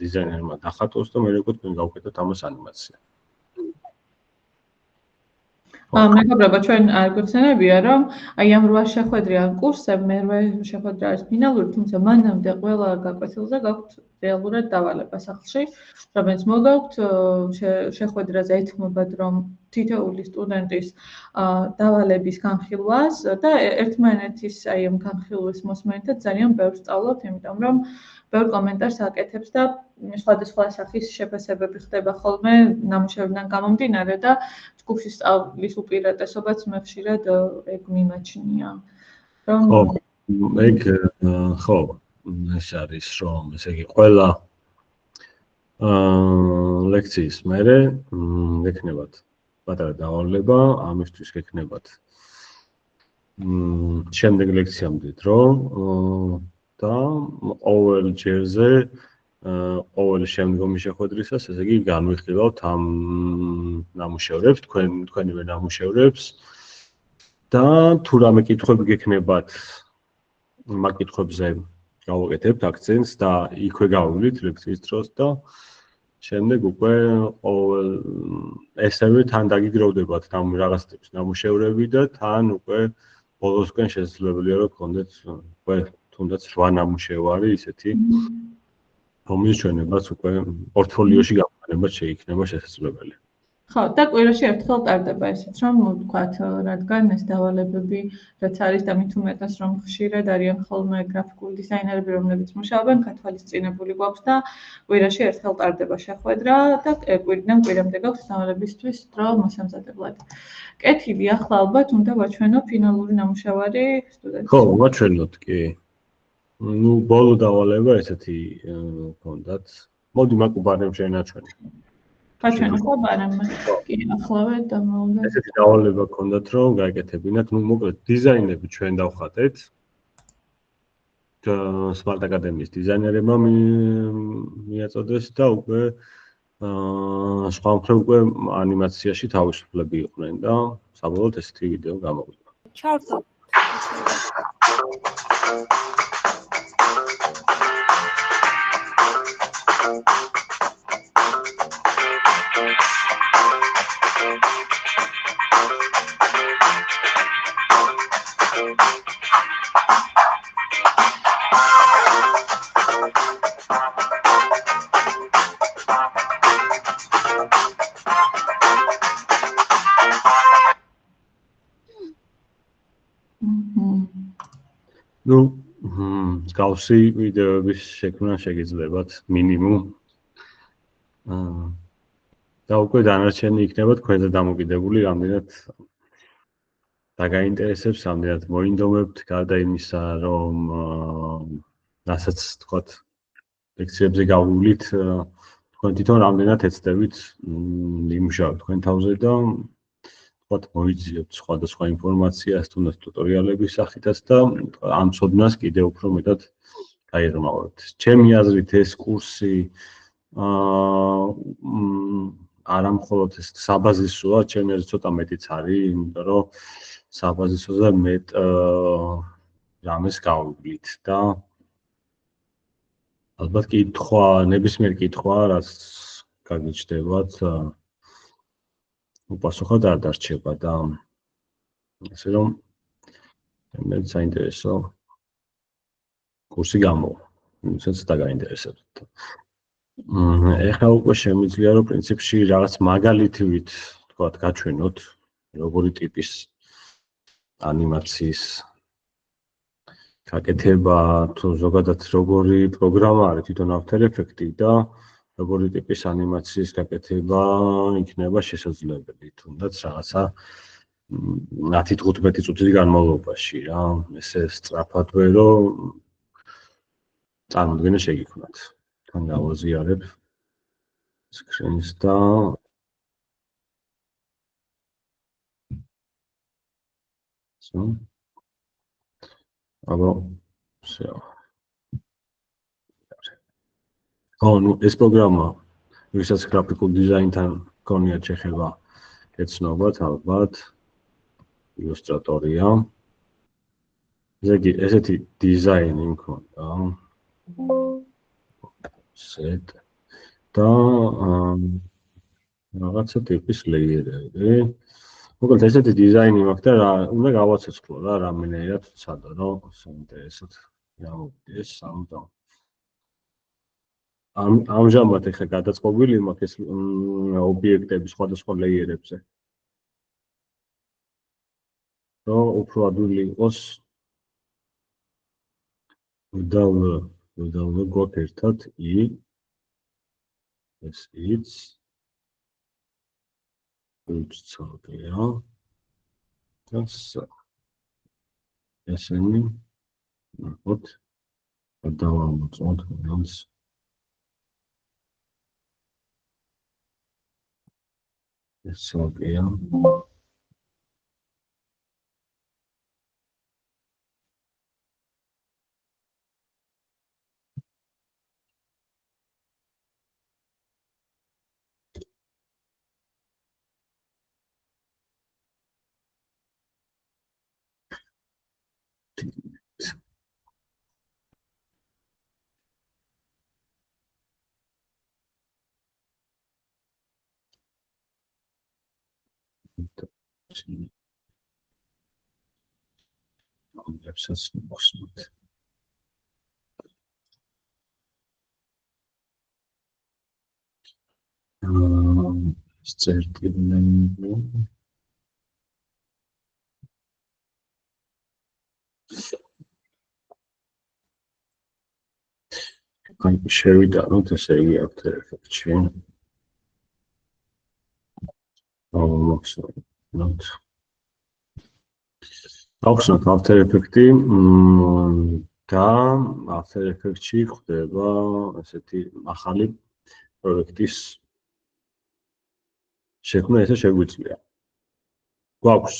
დიზაინერმა დახატოს და მე როგორ თქვენ გავუკეთოთ ამას ანიმაცია. მეგობრებო, ჩვენ არ გვეხსენებია, რომ აი ამ 8 შეხვედრიან კურსზე მერვე შეხვედრა არის ფინალური, თუმცა მანამდე ყველა გაკვეთილზე გაქვთ რეალურად დავალება სახლში, რომელიც მოგაქვთ შეხვედრაზე ეთმობათ, რომ თითოეული სტუდენტის დავალების განხილვას და ერთმანეთის აი ამ განხილვის მოსმენით ძალიან ბევრს სწავლობთ, იმიტომ რომ ბევრ კომენტარს აკეთებს და სხვადასხვა სახის შეფასებები ხდება ხოლმე ნამუშევრიდან გამომდინარე და ჯგუფში სწავლის უპირატესობაც მე ხშირად ეგ მიმაჩნია. რომ ხო, ეს არის რომ ესე იგი ყველა ლექციის მერე გექნებათ პატარა დავალება, ამისთვის გექნებათ შემდეგ ლექციამდე დრო და ყოველ ჯერზე ყოველი შემდგომი შეხვედრისას, ესე იგი განვიხილავთ ამ ნამუშევრებს, თქვენივე ნამუშევრებს და თუ რამე კითხვები გექნებათ, მაგ კითხვებზე გავაკეთებთ აქცენტს და იქვე გავავლით ლექციის დროს და შემდეგ უკვე ყოველ ესევე თან დაგიგროვდებათ რაღაც ტიპის ნამუშევრები და თან უკვე ბოლოსკენ შესაძლებელია რომ გქონდეთ უკვე თუნდაც 8 ნამუშევარი ისეთი რომლის ჩვენებაც უკვე პორტფოლიოში გამოყენებაც შეიქნება შესაძლებელი. ხო, და კვირაში ერთხელ ტარდება ესეც, რომ ვთქვათ, რადგან ეს დავალებები რაც არის და მით უმეტეს რომ ხშირად არიან ხოლმე გრაფიკული დიზაინერები, რომლებიც მუშაობენ, გათვალისწინებული გვაქვს და კვირაში ერთხელ ტარდება შეხვედრა და კვირიდან კვირამდე გაქვს დავალებისთვის დრო მოსამზადებლად. კეთილი, ახლა ალბათ უნდა ვაჩვენო ფინალური ნამუშევარი სტუდენტებს. ხო, ვაჩვენოთ კი. ნუ ბოლო დავალება ესეთი გქონდათ. მოდი მაგ ბარემ შეინაჩვენე. გაჩვენო ხო ბარემ? კი, ახლავე დამოვიდა. ესეთი დავალება გქონდათ რომ გაეკეთებინათ, ნუ მოკლედ დიზაინები ჩვენ დავხატეთ. Smart Academy-ის დიზაინერებმა მიაწოდეს და უკვე სხვა მხრივ უკვე ანიმაციაში თავისუფლები იყვნენ და საბოლოოდ ესეთი ვიდეო გამოვიდა. ჩავთო. ნუ გავსი ვიდეოების შექმნა შეგიძლიათ მინიმუმ. და უკვე დანარჩენი იქნება თქვენზე დამოკიდებული, რამდენად დაგაინტერესებს, რამდენად მოინდომებთ, გარდა იმისა, რომ რასაც თქვათ ლექციებზე გავუვლით, თქვენ თვითონ რამდენად ეცდებით იმუშავოთ თქვენ თავზე და თქვათ მოიძიებთ სხვადასხვა ინფორმაციას, თუნდაც ტუტორიალების სახითაც და ამ ცოდნას კიდევ უფრო მეტად გაიღრმავებთ. ჩემი აზრით ეს კურსი არა მხოლოდ ეს საბაზისოა, ჩემი აზრით ცოტა მეტიც არის, იმიტომ რომ საბაზისოზე მეტ რამეს გავუვლით და ალბათ კითხვა, ნებისმიერ კითხვა, რაც გაგიჩნდებათ, უპასუხად არ დარჩება და ასე რომ მე საინტერესო კურსი გამოვა, ვისაც დაგაინტერესებთ. ეხლა უკვე შემიძლია რომ პრინციპში რაღაც მაგალითივით თქვათ გაჩვენოთ, როგორი ტიპის ანიმაციის გაკეთება, თუ ზოგადად როგორი პროგრამა არის თვითონ After Effects და როგორი ტიპის ანიმაციის გაკეთება იქნება შესაძლებელი, თუნდაც რაღაცა 10-15 წუთის განმავლობაში რა, ესე სწრაფადვე რომ წარმოდგენა შეგიქმნათ. თან გავაზიარებ screens და აბა, всё. ხო, ნუ ეს პროგრამა, ვისაც გრაფიკულ დიზაინთან გქონიათ შეხება, ეცნობათ ალბათ ილუსტრატორია. ესეთი დიზაინი მქონდა. set და რაღაცა ტიპის ლეიერები. მოკლედ ესეთი დიზაინი მაქვს და უნდა გავაცოცხლო რა რამენერად ვცადო, რომ საინტერესოდ გამოვიდეს სამუდამ. ამჟამად ეხლა გადაწყობილი მაქვს ეს ობიექტები სხვადასხვა ლეიერებზე. რომ უფრო ადვილი იყოს ვიდავლო გვაქვს ერთად ეს it's უცოდია ესენი ნახოთ დავამოწმოთ მას ესია ამბებსაც მოხსნით. წერტილები შევიდანოთ ესე იგი After Effects-ში. მოხსნით. ავხსნათ After Effects-ი და After Effects-ში ხდება ესეთი ახალი პროექტის შექმნა ესე შეგვიძლია. გვაქვს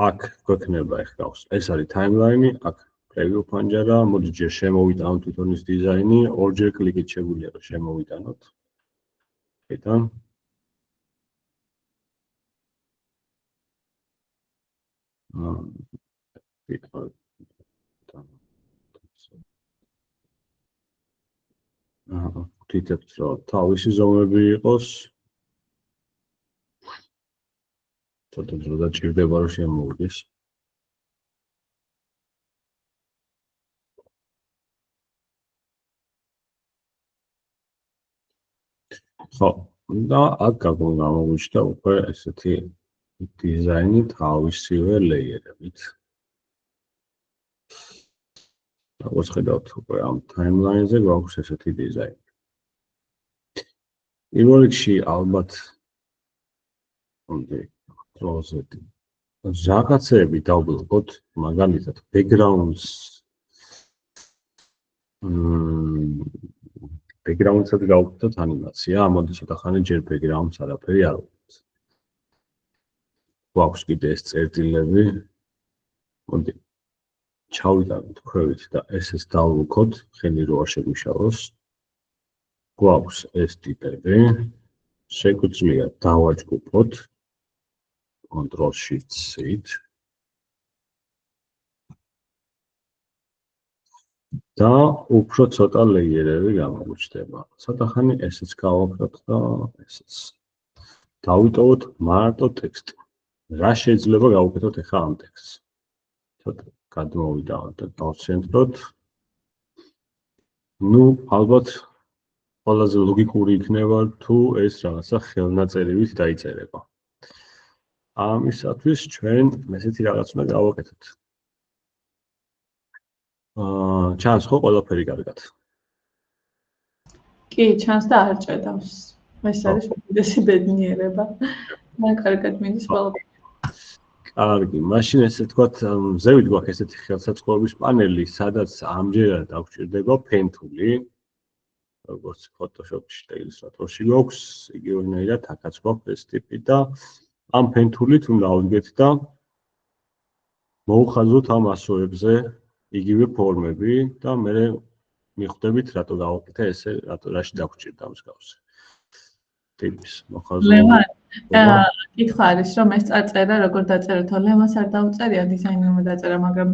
აქ გვექნება ეხლა ეს არის timeline-ი, აქ preview ფანჯარა, მოდი ჯერ შემოვიტანოთ თვითონ ის დიზაინი, ორჯერ კლიკით შეგვიძლია რომ შემოვიტანოთ. ედან ვთითებთ რომ თავისი ზომები იყოს. ცოტა დრო დაჭირდება რომ შემოვიდეს. ხო, და აქ გამოგვიჩნდა უკვე ესეთი დიზაინი თავისივე ლეიერებით. როგორც ხედავთ უკვე ამ timeline-ზე გვაქვს ესეთი დიზაინი. პირველ რიგში ალბათ პროზეთი. რაღაცები დავბლოკოთ, მაგალითად backgrounds backgrounds-ად გავუკეთოთ ანიმაცია, ამოდი ცოტა ხანი ჯერ backgrounds არაფერი არ ვუყურებთ. გვაქვს კიდე ეს წერტილები. მოდი ჩავიტანოთ ქვევით და ეს დავუკოთ, ხელი რო არ შეგვიშალოს. გვაქვს ეს ტიპები. შეგვიძლია დავაჯგუფოთ Ctrl-Shift-C და უფრო ცოტა ლეიერები გამოგვჩნდება. ცოტა ხანი ესეც გავაკეთოთ და ესეც. დავიტოვოთ მარტო ტექსტი. რა შეიძლება გავუკეთოთ ახლა ამ ტექსტს? ცოტა გადმოვიდავთ და გავცენტროთ. ნუ ალბათ ყველაზე ლოგიკური იქნება თუ ეს რაღაცა ხელნაწერებით დაიწერება. ამისათვის ჩვენ ესეთი რაღაც უნდა გავაკეთოთ. ჩანს ხო ყველაფერი კარგად? კი, ჩანს და არ ჭედავს. ეს არის უდიდესი ბედნიერება. მან კარგად მიდის ყველაფერი. კარგი, მაშინ ესე თქვათ, ზევით გვაქვს ესეთი ხელსაწყოების პანელი, სადაც ამჯერად აღჭირდება ფენთული. როგორც Photoshop-ში და Illustrator-ში გვაქვს, იგივენაირად აქაც გვაქვს ეს ტიპი და ამ ფენთულით უნდა ავდგეთ და მოუხაზოთ ამ ასოებზე იგივე ფორმები და მე მიხვდებით, რატო გავაკეთე ესე, რაში დაგვჭირდა მსგავსი. ტიპის მოხაზულობა. კითხვა არის, რომ ეს წაწერა როგორ დაწერეთო, ლემას არ დაუწერია, დიზაინერმა დაწერა, მაგრამ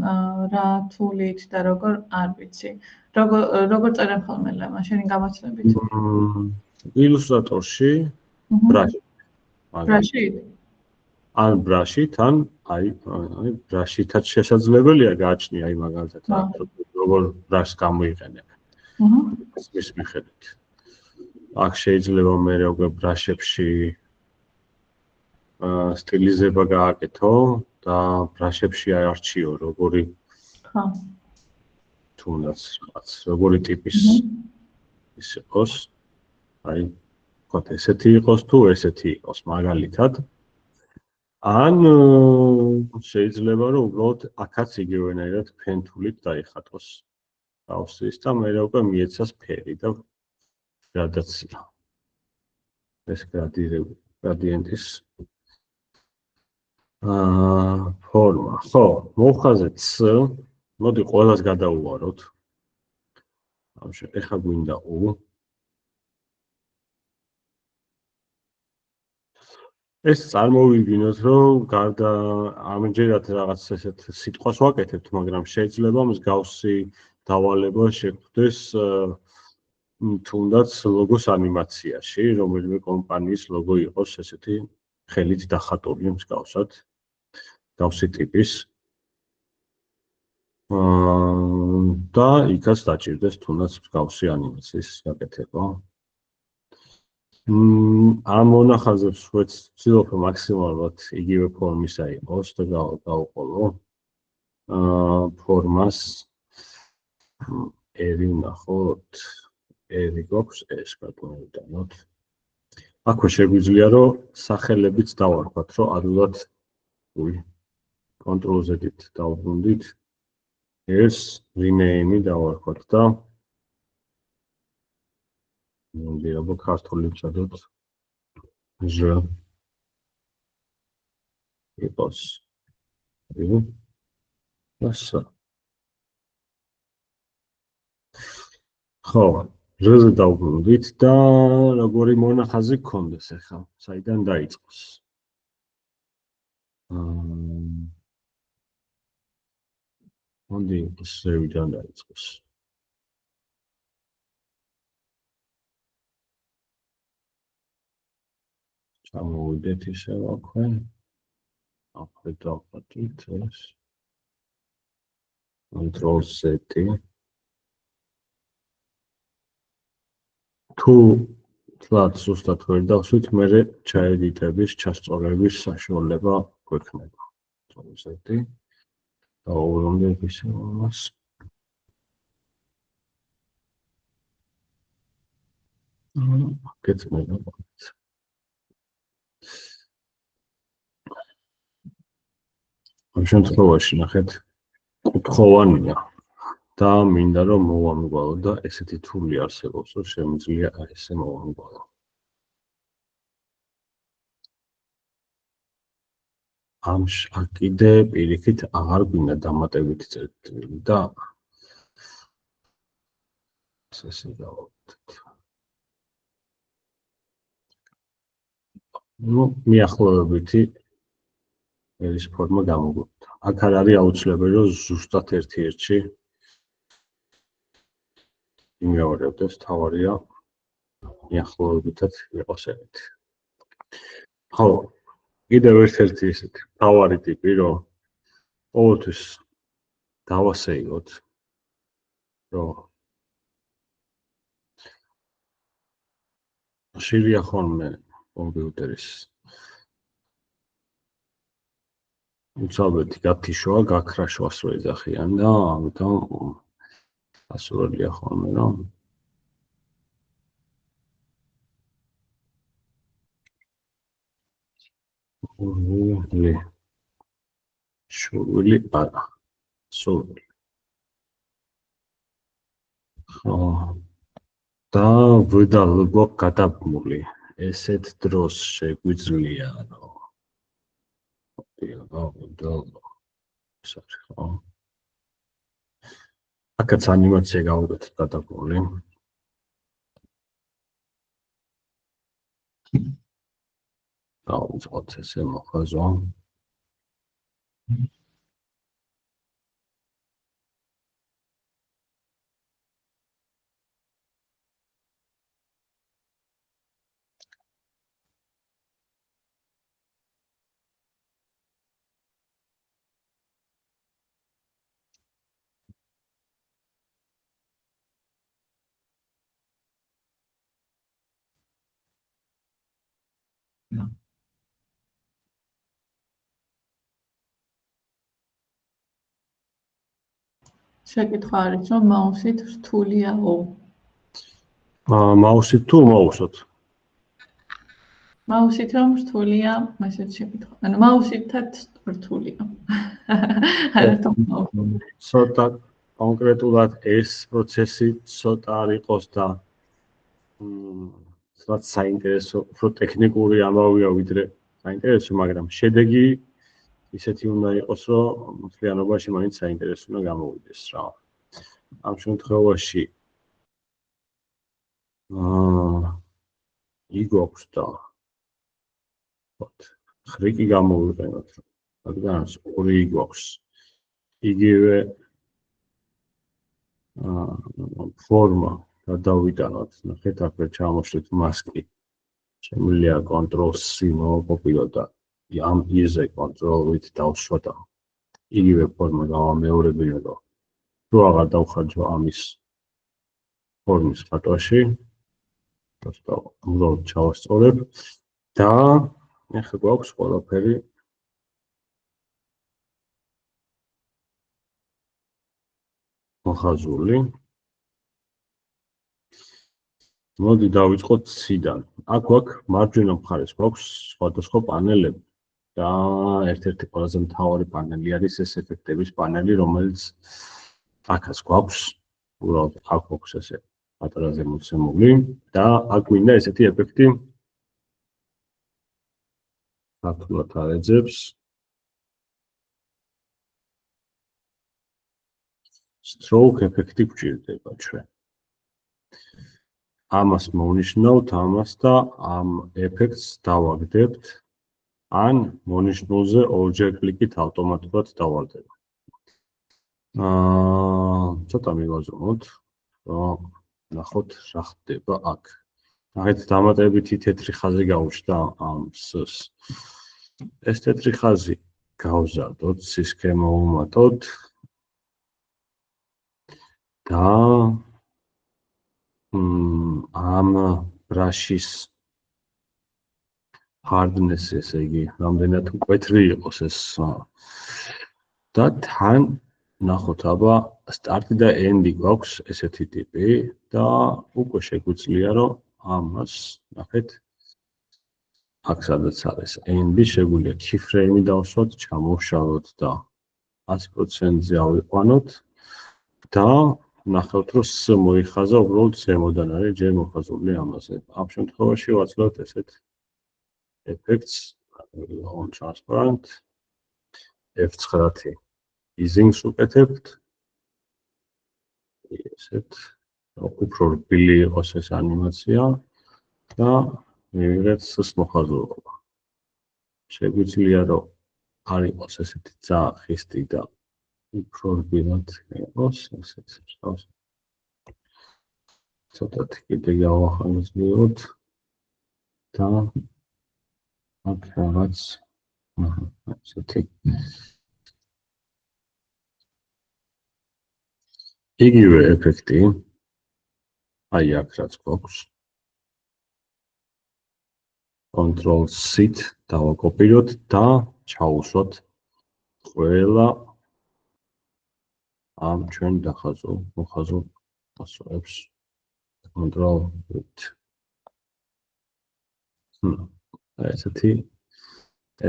რა თულით და როგორ არ ვიცი. როგორ წერენ ხოლმე ლემა, შენი გამოცდებით? ილუსტრატორში, ბრაში. ბრაში? ან ბრაშით, ან აი ბრაშითაც შესაძლებელია გააჩნია აი მაგალითად როგორ ბრაშს გამოიყენებ. ის მიხედვით. აქ შეიძლება მე უკვე ბრაშებში სტილიზება გააკეთო და ბრაშებში არჩიო როგორი თუნდაც რაღაც როგორი ტიპის ის იყოს. აი ვთქვათ ესეთი იყოს თუ ესეთი იყოს მაგალითად. ან შეიძლება რომ უბრალოდ აქაც იგივენაირად ფენთულით დაიხატოს ავსის და მე უკვე მიეცას ფერი და გრადაცია. ეს გრადიენტის ფორმა. ხო, მოხაზე C, მოდი ყველას გადავუვაროთ. ეხლა გვინდა U. ეს წარმოვიდგინოთ, რომ გარდა ამჯერად რაღაც ესეთ სიტყვას ვაკეთებთ, მაგრამ შეიძლება მსგავსი დავალება შეგვდეს თუნდაც ლოგოს ანიმაციაში, რომელიმე კომპანიის ლოგო იყოს ესეთი ხელით დახატული მსგავსად, მსგავსი ტიპის. და იქაც დაჭირდეს თუნდაც მსგავსი ანიმაციის გაკეთება. ამ მონახაზებს ვცდილობ მაქსიმალურად იგივე ფორმისა იყოს და გავუყოლო ფორმას ერი ვნახოთ, ერი გვაქვს ეს გადმოვიტანოთ. აქვე შეგვიძლია რომ სახელებიც დავარქვათ, რომ ადვილად კონტროლ-Z-ით დავბრუნდით ეს rename დავარქვათ და მოდიაბო ქართული ვცადოთ ჟ იყოს ასე ხო ჟ-ზე დავბრუნდით და როგორი მონახაზი გქონდეს ახლა საიდან დაიწყოს მოდი ზევიდან დაიწყოს ჩამოვიდეთ ისევ აქვე დავხატვით ეს Control-Z თუ თლად ზუსტად ვერ დავსვით, მე ჩაედიტების, ჩასწორების საშუალება გვექნება. Control-Z დავუბრუნდეთ ისევ ამას. გეცმოდა. ამ შემთხვევაში ნახეთ, კუთხოვანია და მინდა რომ მოვამგვალო და ესეთი თული არსებობს, რომ შემიძლია ესე მოვამგვალო. აქ კიდე პირიქით აღარ გვინდა დამატებითი წერტილი და ესე გავაკეთეთ. მიახლოებითი ერის ფორმა გამოგვიყვება. აქ არ არის აუცილებელი რომ ზუსტად ერთ-ერთში იმეორებდეს, თავარია მიახლოებითაც იყოს ერთი. ხო, კიდევ ერთ-ერთი ესეთი თავარი ტიპი, რომ ყოველთვის დავასეიროთ, რომ ხშირია ხოლმე კომპიუტერის უცალბეთი გათიშვა, გაქრაშვას რო ეძახიან და ამიტომ ასურელია ხოლმე, რომ შურვილი არა, სურვილი. ხო, და ვიდალ გვაქვს გადაბმული, ესეთ დროს შეგვიძლია, რომ აქაც ანიმაცია გავუკეთეთ გადაგული. დავიწყოთ ესე მოხაზო. შეკითხვა არის, რომ მაუსით რთულიაო? მაუსით თუ მოუსოთ? მაუსით რომ რთულია, ესეც შეკითხვა. ანუ მაუსითაც რთულია. არა მაუსით. ცოტა კონკრეტულად ეს პროცესი ცოტა არ იყოს და ცოტა საინტერესო, უფრო ტექნიკური ამბავია ვიდრე საინტერესო, მაგრამ შედეგი ისეთი უნდა იყოს, რომ მთლიანობაში მაინც საინტერესო უნდა გამოვიდეს რა. ამ შემთხვევაში იგოქს და ხრიკი გამოვიყენოთ, რადგან ორი იგოქს. იგივე ფორმა გადავიტანოთ, ნახეთ აქ ჩამოშლით მასკი. შემიძლია Ctrl+C მოვაკოპიოთ და ამ იზე Ctrl+V დავსვათ და იგივე ფორმა გავამეორებინო და თუ აღარ დავხარჯო ამის ფორმის ხატვაში, просто უბრალოდ ჩავასწორებ და ახლა გვაქვს ყველაფერი მოხაზული. მოდი დავიწყოთ C-დან. აქ გვაქვს მარჯვენა მხარეს გვაქვს სხვადასხვა პანელები და ერთ-ერთი ყველაზე მთავარი პანელი არის ეს ეფექტების პანელი, რომელიც აქაც გვაქვს. უბრალოდ აქ გვაქვს ესე პატარა ზემოცემული და აქ გვინდა ესეთი ეფექტი. ნათლად აეძებს. Stroke ეფექტი გვჭირდება ჩვენ. ამას მოვნიშნავთ, ამას და ამ ეფექტს დავაგდებთ, ან მონიშნულზე ორჯერ კლიკით ავტომატურად დავალდება. ცოტა მივაზრუნოთ, რომ ნახოთ რა ხდება აქ. ნახეთ, დამატებითი თეთრი ხაზი გაუჩნდა ამ S-ს. ეს თეთრი ხაზი გავზარდოთ, სისქემო ვუმატოთ და ამ ბრაშის hardness, ესე იგი, რამდენად მკვეთრი იყოს ეს და თან ნახოთ, აბა start და end გვაქვს ესეთი ტიპი და უკვე შეგვიძლია რომ ამას ნახეთ აქ სადაც არის end შეგვიძლია keyframe დავსვათ, ჩამოვშალოთ და 100%-ზე ავიყვანოთ და ნახავთ, რომ S მოიხაზა უბრალოდ ზემოდან არის ჯერ მოხაზული ამაზე. ამ შემთხვევაში ვაცლავთ ესეთ ეფექტს on transparent F9 easing-ს უკეთებთ. ესეთ უფრო რბილი იყოს ეს ანიმაცია და მივიღეთ S-ს მოხაზულობა. შეგვიძლია რომ არ იყოს ესეთი ძალიან ხისტი და უფრო რბილად იყოს, ესეც შავს. ცოტათი კიდე გავახალისოთ და აქ რაღაც ესეთი იგივე ეფექტი აი აქ რაც გვაქვს. Ctrl+C-ით დავაკოპიროთ და ჩაუსვათ ყველა ამ ჩვენ მოხაზულ ასოებს. Ctrl+V. ესეთი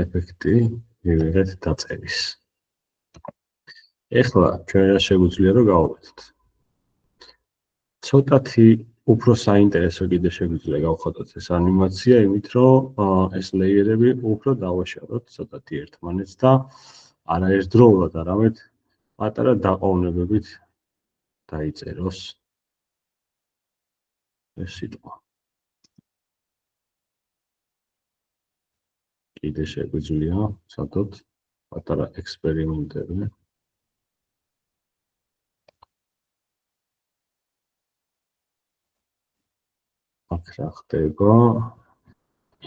ეფექტი მივიღეთ დაწერის. ეხლა ჩვენ რა შეგვიძლია რომ გავაკეთოთ. ცოტათი უფრო საინტერესო კიდე შეგვიძლია გავხატოთ ეს ანიმაცია, იმით რომ ეს ლეიერები უფრო დავაშალოთ ცოტათი ერთმანეთს და არა ერთდროულად, არამედ პატარა დაყოვნებებით დაიწეროს ეს სიტყვა. კიდე შეგვიძლია ვცადოთ პატარა ექსპერიმენტები. აქ რა ხდება?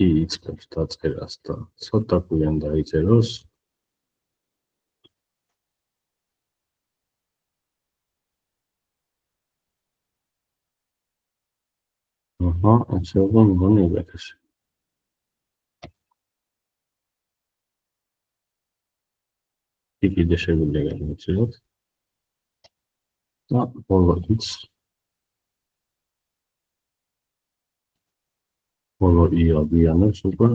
იწყებს დაწერას და ცოტა გვიან დაიწეროს. ესე უკვე მგონი უკეთესი. კიდე შეგვიძლია გამოვიცილოთ. და ბოლოს ბოლო იაბიანებს უკვე.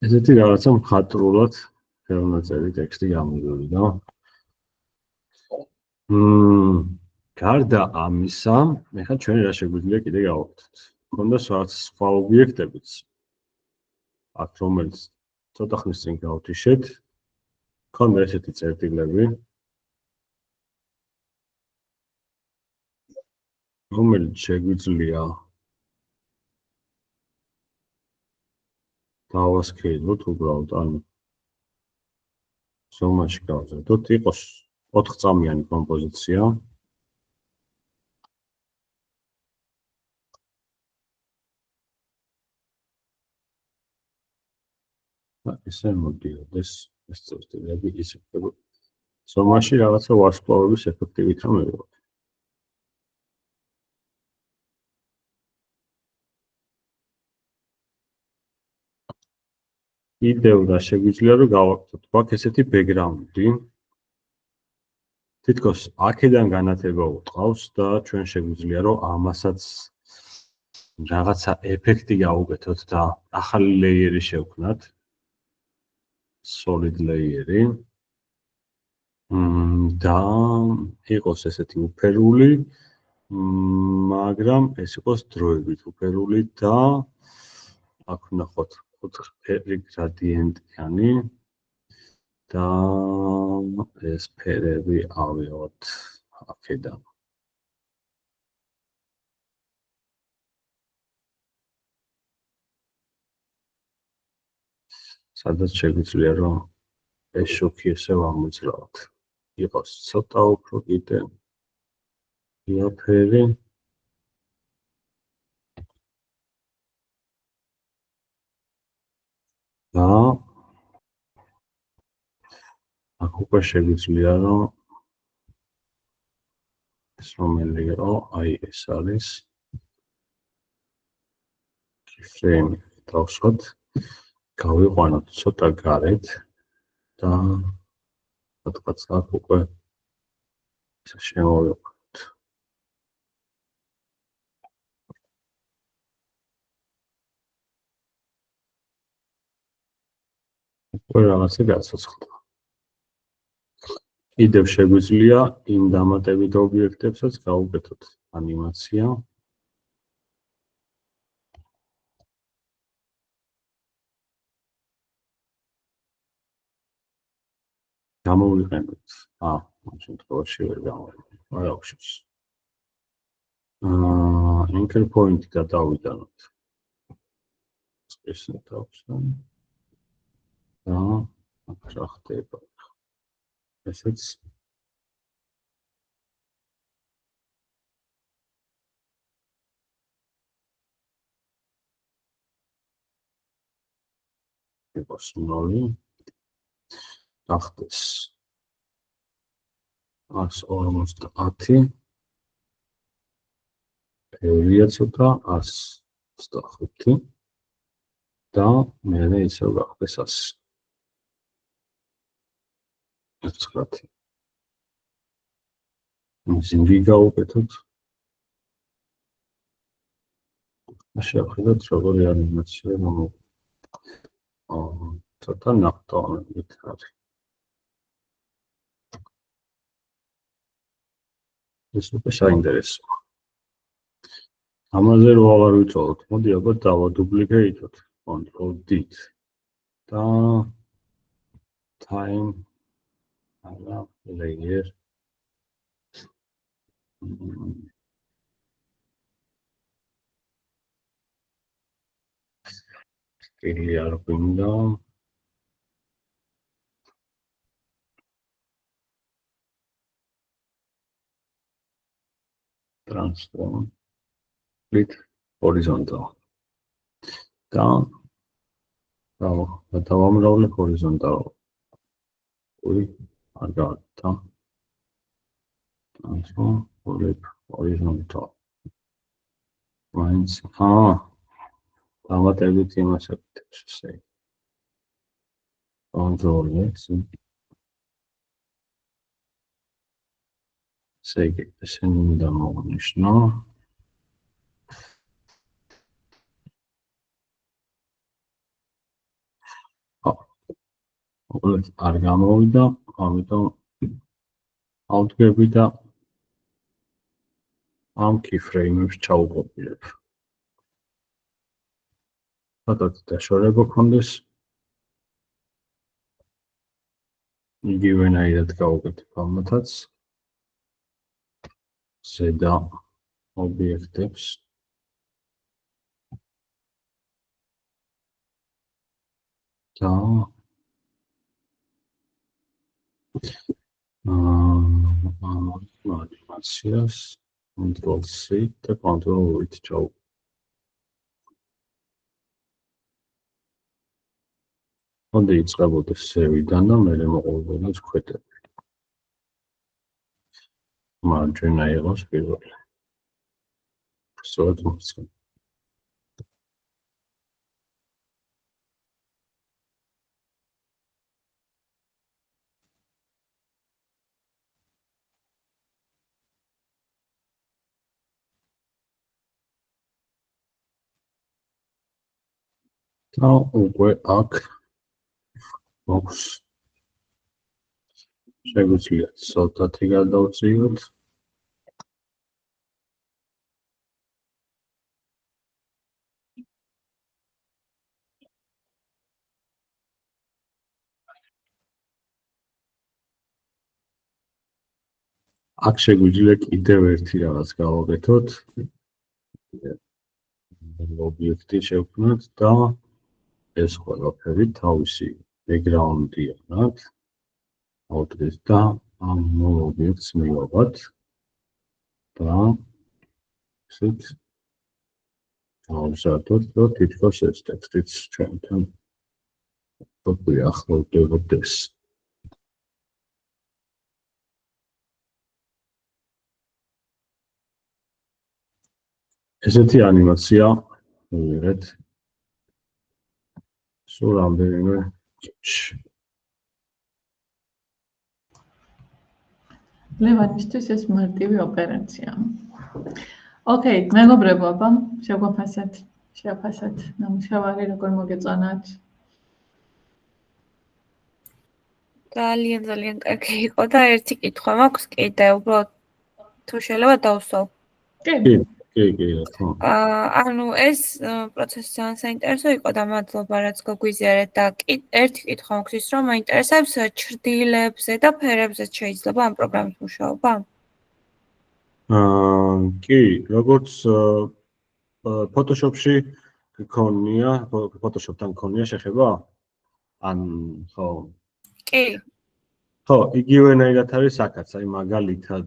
ესეთი რაღაცა მხატვრულად ხელნაწერი ტექსტი გამოდიოდა და გარდა ამისა, ეხლა ჩვენ რა შეგვიძლია კიდე გავაკეთოთ. მქონდა რაღაც სხვა ობიექტებიც. აქ რომელიც ცოტა ხნის წინ გავთიშეთ. მქონდა ესეთი წერტილები, რომელიც შეგვიძლია დავასქედოთ უბრალოდ, ანუ ზომაში გავზრდოთ, იყოს 4 წამიანი კომპოზიცია. ესე მოდიოდეს ეს წერტილები ისე ზომაში რაღაცა ვარსკვლავების ეფექტივით რომ მივიღოთ. კიდევ რა შეგვიძლია რომ გავაკეთოთ. გვაქვს ესეთი ბექგრაუნდი. თითქოს აქედან განათება უტყავს და ჩვენ შეგვიძლია რომ ამასაც რაღაცა ეფექტი გავუკეთოთ და ახალი ლეიერი შევქმნათ. solid layer-ი. და იყოს ესეთი უფერული, მაგრამ ეს იყოს დროებით უფერული და აქ ვნახოთ 4 გრადიენტიანი და ეს ფერები ავიღოთ აქედან. სადაც შეგვიძლია რომ ეს შოქი ესე ვამოძრავოთ. იყოს ცოტა უფრო კიდე იაფერი. და აქ უკვე შეგვიძლია რომ ეს რომელი იყო, აი ეს არის frame დავსვათ, გავიყვანოთ ცოტა გარეთ და რადგან აქ უკვე შემოვიყვანოთ. უკვე რაღაცა გაცოცხლდა. კიდევ შეგვიძლია იმ დამატებით ობიექტებსაც გავუკეთოთ ანიმაცია. გამოვიყენოთ. ამ შემთხვევაში ვერ გამოვიყენოთ. არ აქვს. anchor point გადავიტანოთ. ეს თავსთან. და აქ რა ხდება? ესეც იყოს 0. ახდეს 150. ბევრია ცოტა 125 და მე ისევ გახდეს 100. 9. მზიმბი გავუკეთოთ. შევხედოთ როგორი ანიმაცია მომოვა. ცოტა ნახტომებით არის. ეს უკვე საინტერესოა. ამაზე რო აღარ ვიწოვოთ, მოდი ალბათ დავადუპლიკეითოთ. Ctrl D და time არა, layer. სტილი არ გვინდა. Transform. Split horizontal. და დავამრავლე horizontal. არ გავაკეთა. Transform, split horizontal. Lines. დავატებით იმას აკეთებს ესე. Control X. ესენი უნდა მოვნიშნო. უბრალოდ არ გამოვიდა, ამიტომ ავდგები და ამ keyframe-ებს ჩაუყობილებ. ფოტოც დაშორება გქონდეს. იგივენაირად გავუკეთებ ამათაც. ზედა ობიექტებს. და animatsias Ctrl-C და Ctrl-V ჩავ. Ონდა იწყებოდეს სევიდან და მერე მოყოლდეს ქვეტები. მარჯვენა იყოს პირველი. სწორად მოხსნა. და უკვე აქ მოხს შეგვიძლია ცოტათი გადავწიოთ. აქ შეგვიძლია კიდევ ერთი რაღაც გავაკეთოთ. ობიექტი შევქმნათ და ეს ყველაფერი თავისი background-ი აქვს. ავდგეთ და ამ ობიექტს მივაბად და ესეთ გავზარდოთ, რომ თითქოს ეს ტექსტიც ჩვენთან უკვე ახლოვდებოდეს. ესეთი ანიმაცია მივიღეთ. სულ რამდენიმე წუთში. ლევანისთვის ეს მარტივი ოპერაცია. ოკეი, მეგობრებო, აბა, შეაფასეთ ნამუშევარი, როგორ მოგეწონათ? ძალიან კარგი იყო და ერთი კითხვა მაქვს კიდე, უბრალოდ თუ შეიძლება დავსვავ. კი. რა თქმა უნდა. ანუ ეს პროცესი ძალიან საინტერესო იყო და მადლობა რაც გაგვიზიარეთ და ერთი კითხვა მაქვს ის რომ მაინტერესებს ჩრდილებზე და ფერებზე შეიძლება ამ პროგრამის მუშაობა? კი, როგორც Photoshop-ში გქონია, Photoshop-თან გქონია შეხება? ან ხო? კი. ხო, იგივენაირად არის აქაც, აი მაგალითად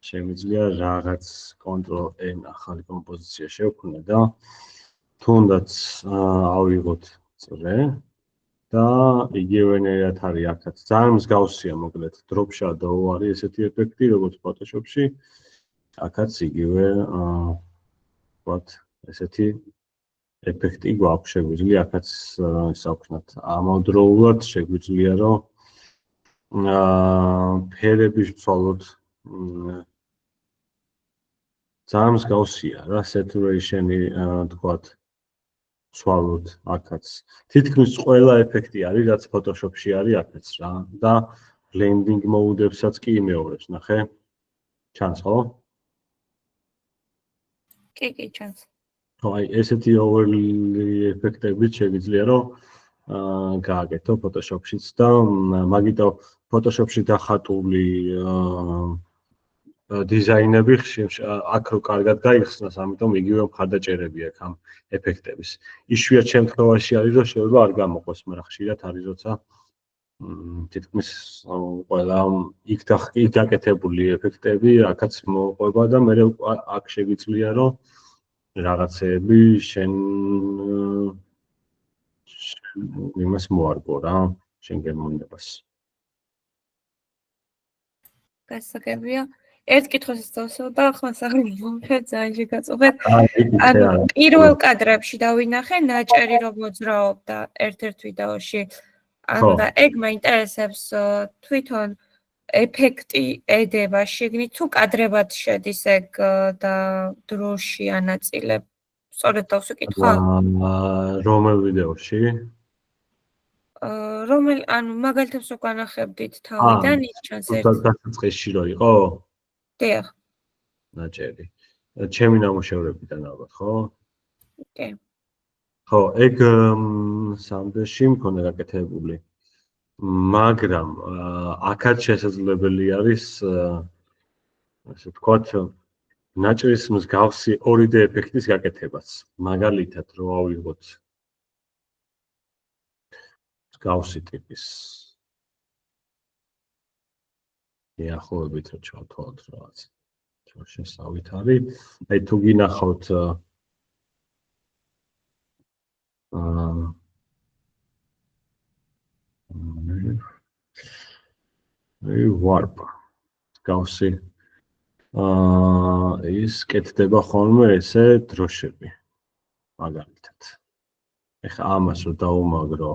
შემიძლია რაღაც Ctrl-N ახალი კომპოზიცია შევქმნათ და თუნდაც ავიღოთ წრე და იგივენაირად არის აქაც. ძალიან მსგავსია მოკლედ drop shadow არის ესეთი ეფექტი როგორც Photoshop-ში. აქაც იგივე ვთქვათ ესეთი ეფექტი გვაქვს შეგვიძლია აქაც ისავქმნათ. ამავდროულად შეგვიძლია რომ ფერების ვცვალოთ ძალიან მსგავსია რა saturation-ი თქვათ ვცვალოთ აქაც. თითქმის ყველა ეფექტი არის რაც Photoshop-ში არის აქაც რა და blending mode-ებსაც კი იმეორებს, ნახე? ჩანს ხო? კი, ჩანს. ხო, აი ესეთი overlay ეფექტებით შეგვიძლია რომ გააკეთო Photoshop-შიც და მაგიტო Photoshop-ში დახატული დიზაინები აქ რო კარგად გაიხსნას, ამიტომ იგივე მხარდაჭერები აქვს ამ ეფექტების. იშვიათ შემთხვევაში არის, რომ შეიძლება არ გამოყოს, მაგრამ ხშირად არის, როცა თითქმის ყველა იქ გაკეთებული ეფექტები, აქაც მოყვება და მე აქ შეგვიძლია, რომ რაღაცეები შენ იმას მოარგო რა, შენ გემოვნებას. გასაგებია. ერთ კითხვას დავსვავ და ახლა საღამოთვე ძალიან შეგაწუხეთ. ანუ პირველ კადრებში დავინახე ნაჭერი რომ მოძრაობდა ერთ-ერთ ვიდეოში. ანუ და ეგ მაინტერესებს თვითონ ეფექტი ედება შეგნით თუ კადრებად შედის ეგ და დროში ანაწილებ. სწორედ დავსვიკითხავ? რომელ ვიდეოში? რომელ ანუ მაგალითებს რო განახებდით თავიდან იქ ჩანს ერთ დასაწყისში რო იყო? დიახ. ნაჭერი. ჩემი ნამუშევრებიდან ალბათ, ხო? კი. ხო, ეგ სამდეში მქონდა გაკეთებული. მაგრამ აქაც შესაძლებელი არის ასე ვთქვათ, ნაჭრის მსგავსი 2D ეფექტის გაკეთებაც. მაგალითად, რო ავიღოთ მსგავსი ტიპის მიახლოებით რო ჩავთვალოთ რაღაც შესავით არის. აი თუ გინახავთ warp გავსი ის კეთდება ხოლმე ესე დროშები მაგალითად. ეხლა ამას რო დაუმაგრო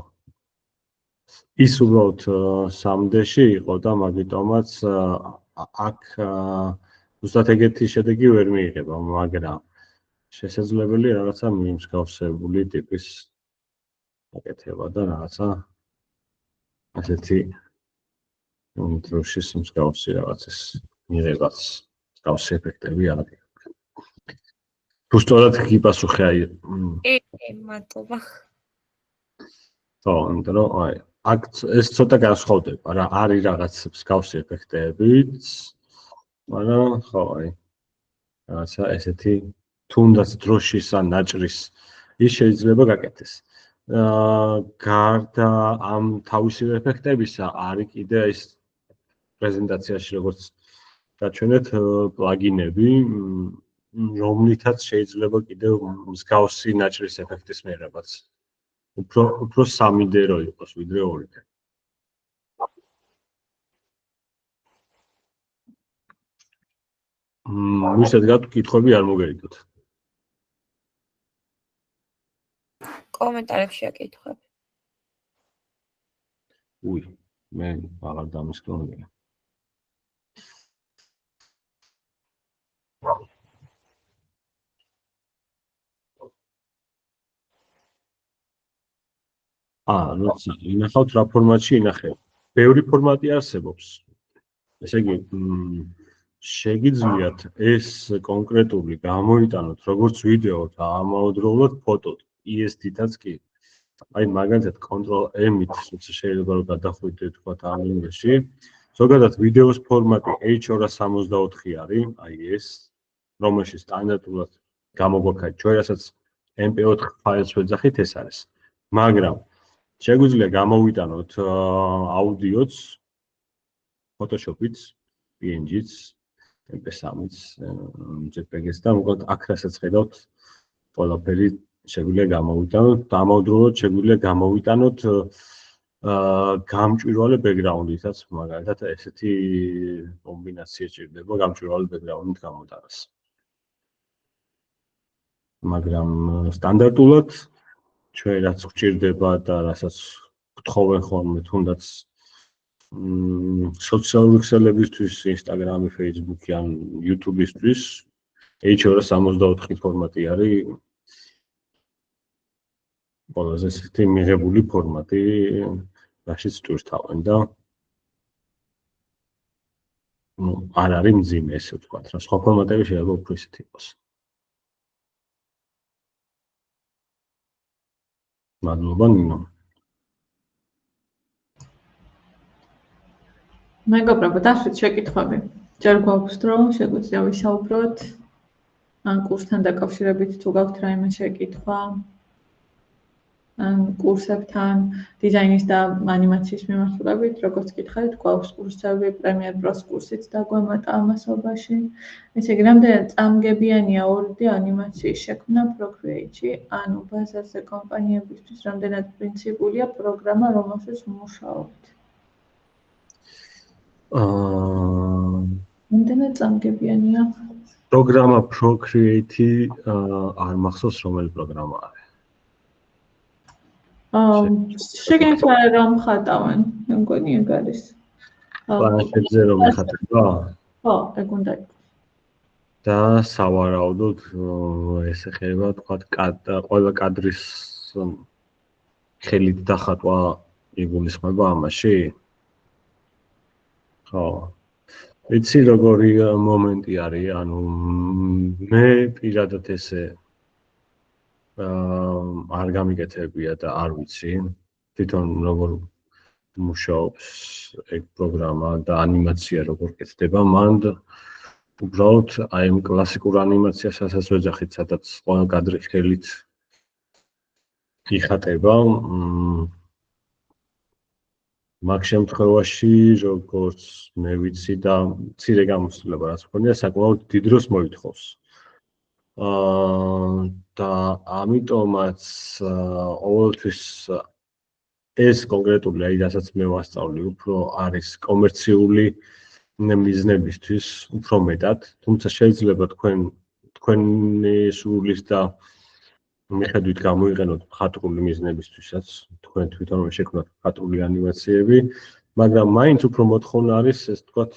ის უბრალოდ 3D-ში იყო და მაგიტომაც აქ ზუსტად ეგეთი შედეგი ვერ მიიღება, მაგრამ შესაძლებელი რაღაცა მიმსგავსებული ტიპის გაკეთება და რაღაცა ასეთი დროშის მსგავსი რაღაცის მიღებაც მსგავსი ეფექტები არის. თუ სწორად გიპასუხე აი მადლობა. ხო, იმიტომ რომ აი აქ ეს ცოტა განსხვავდება რა, არის რაღაც მსგავსი ეფექტებიც, მაგრამ ხო აი რაღაცა ესეთი თუნდაც დროშის ან ნაჭრის ის შეიძლება გაკეთდეს. გარდა ამ თავისივე ეფექტებისა არის კიდე ის პრეზენტაციაში როგორც გაჩვენეთ პლაგინები, რომლითაც შეიძლება კიდე მსგავსი ნაჭრის ეფექტის მიღებაც. უფრო 3D რო იყოს, ვიდრე 2D. მისადგათ კითხვები არ მოგერიდოთ. კომენტარებში აკითხებ. უი, მე აღარ დამისკვნია. როცა ინახავთ რა ფორმატში ინახება. ბევრი ფორმატი არსებობს. ესე იგი, შეგიძლიათ ეს კონკრეტული გამოიტანოთ როგორც ვიდეო და ამავდროულად ფოტოდ, ESD-თაც კი. აი მაგალითად Ctrl-M-ით შეიძლება რომ გადახვიდეთ თქვათ ამ ინგლისში. ზოგადად ვიდეოს ფორმატი H264 არის, აი ეს, რომელშიც სტანდარტულად გამოგვაქვს ჩვენ რასაც MP4 ფაილს ვეძახით ეს არის. მაგრამ შეგვიძლია გამოვიტანოთ აუდიოც, Photoshop-იც, PNG-ც, MP3-იც, JPEG-ს და მოკლედ აქ რასაც ხედავთ, ყველაფერი შეგვიძლია გამოვიტანოთ, დამავდროულად შეგვიძლია გამოვიტანოთ გამჭვირვალე ბექგრაუნდითაც, მაგალითად ესეთი კომბინაცია ჭირდება გამჭვირვალე ბექგრაუნდით გამოტანას. მაგრამ სტანდარტულად ჩვენ რაც გვჭირდება და რასაც გთხოვენ ხოლმე თუნდაც სოციალური ქსელებისთვის, Instagram-ი, Facebook-ი ან YouTube-ისთვის H264 ფორმატი არის ყველაზე ისეთი მიღებული ფორმატი, რაშიც ტვირთავენ და არ არის მძიმე ესე ვთქვათ, რა სხვა ფორმატები შეიძლება უფრო ისეთი იყოს. მადლობა ნინო. მეგობრებო, დაშვით შეკითხვები. ჯერ გვაქვს დრო, შეგვიძლია ვისაუბროთ. ან კურსთან დაკავშირებით თუ გაქვთ რაიმე შეკითხვა. ან კურსებთან, დიზაინის და ანიმაციის მიმართულებით, როგორც გითხარით, გვაქვს კურსები, Premiere Pro-s კურსიც დაგვემატა ამასობაში. ესე იგი, რამდენად წამგებიანია 2D ანიმაციის შექმნა Procreate-ში, ანუ ბაზარზე კომპანიებისთვის რამდენად პრინციპულია პროგრამა, რომელშიც მუშაობთ. რამდენად წამგებიანია? პროგრამა Procreate არ მახსოვს რომელი პროგრამა არის. შეგიძლია რომ ხატავენ, მე მგონი ეგ არის. პლანშეტზე რომ ეხატება? ხო, ეგ უნდა იყოს. და სავარაუდოდ ეს ეხება თქვა ყველა კადრის ხელით დახატვა იგულისხმება ამაში? ხო. იცი როგორი მომენტი არის, ანუ მე პირადად ესე არ გამიკეთებია და არ ვიცი თვითონ როგორ მუშაობს ეგ პროგრამა და ანიმაცია როგორ კეთდება მან უბრალოდ აი ამ კლასიკურ ანიმაციასაც ვეძახით სადაც ყველა კადრი ხელით იხატება მაგ შემთხვევაში როგორც მე ვიცი და მცირე გამოცდილება რაც მქონია საკმაოდ დიდ დროს მოითხოვს და ამიტომაც ყოველთვის ეს კონკრეტული აი რასაც მე ვასწავლი უფრო არის კომერციული მიზნებისთვის უფრო მეტად თუმცა შეიძლება თქვენი სურვილის და მიხედვით გამოიყენოთ მხატვრული მიზნებისთვისაც თქვენ თვითონვე შექმნათ მხატვრული ანიმაციები მაგრამ მაინც უფრო მოთხოვნა არის ეს თქვათ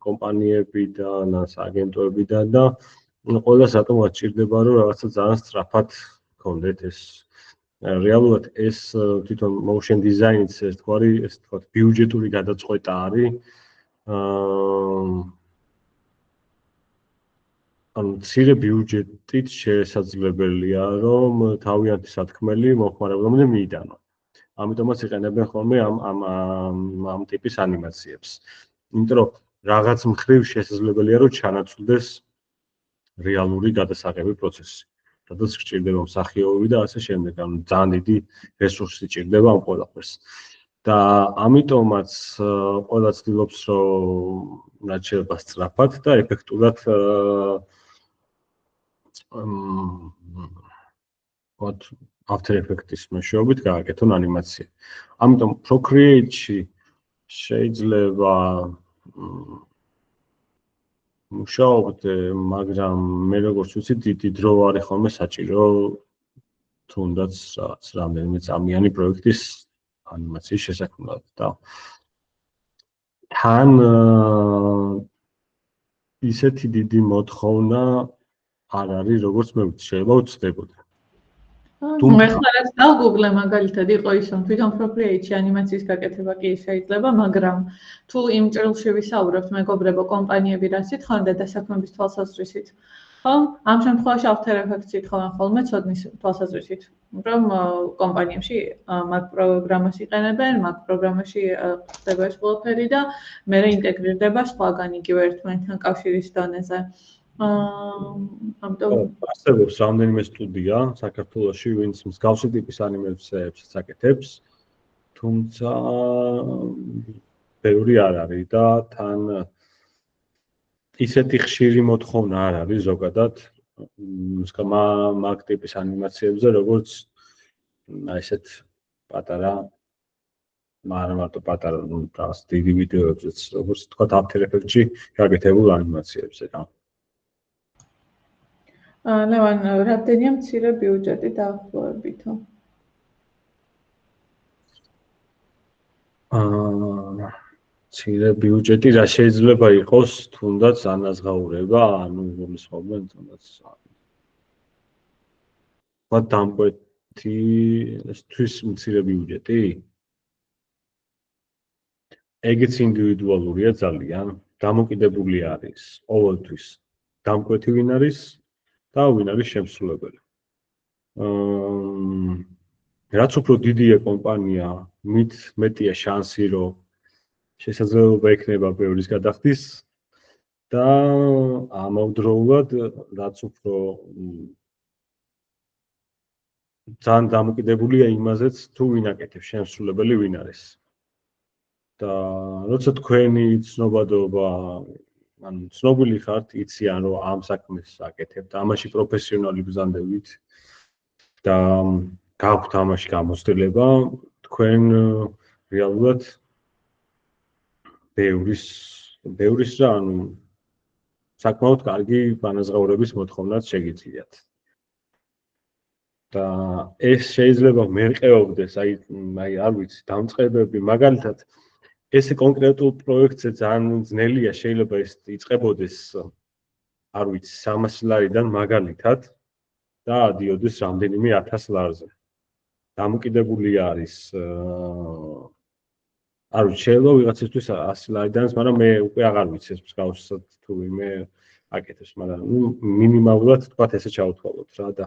კომპანიებიდან აგენტოებიდან და ყველას რატომაც ჭირდება რომ რაღაცა ძალიან სწრაფად გქონდეთ ეს რეალურად ეს თვითონ motion design-იც ეს თქვათ ბიუჯეტური გადაწყვეტა არის ანუ მცირე ბიუჯეტით შესაძლებელია რომ თავიანთი სათქმელი მომხმარებლობამდე მიიტანო. ამიტომაც იყენებენ ხოლმე ამ ტიპის ანიმაციებს. იმიტომ რომ რაღაც მხრივ შესაძლებელია რომ ჩანაცვლდეს რეალური გადასაღები პროცესი. სადაც გჭირდება მსახიობები და ასე შემდეგ. ანუ ძალიან დიდი რესურსი ჭირდება ამ ყველაფერს. და ამიტომაც ყველა ცდილობს რომ რაც შეიძლება სწრაფად და ეფექტურად After Effects-ის მეშვეობით გააკეთონ ანიმაცია. ამიტომ Procreate-ში შეიძლება მუშაობთ, მაგრამ მე როგორც ვიცი, დიდი დრო არის ხოლმე საჭირო თუნდაც რაღაც რამდენიმე წამიანი პროექტის ანიმაციის შესაქმნელად და თან ისეთი დიდი მოთხოვნა არ არის როგორც მე ვიცი, შეიძლება უცდებოდა. მე ხარაც დავგუგლე მაგალითად იყო ის რომ თვითონ Procreate-ში ანიმაციის გაკეთება კი შეიძლება, მაგრამ თუ იმ ჭრილში ვისაუბრებთ მეგობრებო კომპანიები რაც ითხოვენ და დასაქმების თვალსაზრისით, ხო? ამ შემთხვევაში After Effects ითხოვენ ხოლმე ცოდნის თვალსაზრისით, რომ კომპანიებში მაგ პროგრამას იყენებენ, მაგ პროგრამაში ხდება ეს ყველაფერი და მე ინტეგრირდება სხვაგან იგივე ერთმანეთთან კავშირის დონეზე. არსებობს რამდენიმე სტუდია საქართველოში, ვინც მსგავსი ტიპის ანიმაციებსაც აკეთებს, თუმცა ბევრი არ არის და თან ისეთი ხშირი მოთხოვნა არ არის ზოგადად მაგ ტიპის ანიმაციებზე, როგორც ესეთ პატარა არა მარტო პატარა, რაღაც დიდი ვიდეოებზეც, როგორც თქვა After Effects-ში გაკეთებულ ანიმაციებზე რა. ლევან, რამდენია მცირე ბიუჯეტი დაახლოებითო? მცირე ბიუჯეტი რა შეიძლება იყოს, თუნდაც ანაზღაურება, ანუ გულისხმობენ თუნდაც დამკვეთი თვის მცირე ბიუჯეტი? ეგეც ინდივიდუალურია ძალიან, დამოკიდებული არის ყოველთვის დამკვეთი ვინ არის და ვინ არის შემსრულებელი. რაც უფრო დიდია კომპანია, მით მეტია შანსი, რომ შესაძლებლობა ექნება ბევრის გადახდის და ამავდროულად რაც უფრო ძალიან დამოკიდებულია იმაზეც თუ ვინ აკეთებს შემსრულებელი ვინ არის და როცა თქვენი ცნობადობა ან ცნობილი ხართ იციან რომ ამ საქმეს აკეთებთ ამაში პროფესიონალი ბრძანდებით და გაქვთ ამაში გამოცდილება თქვენ რეალურად ბევრის რა ანუ საკმაოდ კარგი განაზღაურების მოთხოვნაც შეგიძლიათ და ეს შეიძლება მერყეობდეს აი არ ვიცი დამწყებები მაგალითად ესე კონკრეტულ პროექტზე ძალიან ძნელია შეიძლება ეს იწყებოდეს არ ვიცი 300 ლარიდან მაგალითად და დიოდეს რამდენიმე 1000 ლარზე დამოკიდებული არის არ ვიცი შეიძლება ვიღაცისთვის 100 ლარიდანაც მაგრამ მე უკვე აღარ ვიცი ეს მსგავსად თუ ვინმე აკეთებს მაგრამ მინიმალურად თქვა ესე ჩავთვალოთ რა და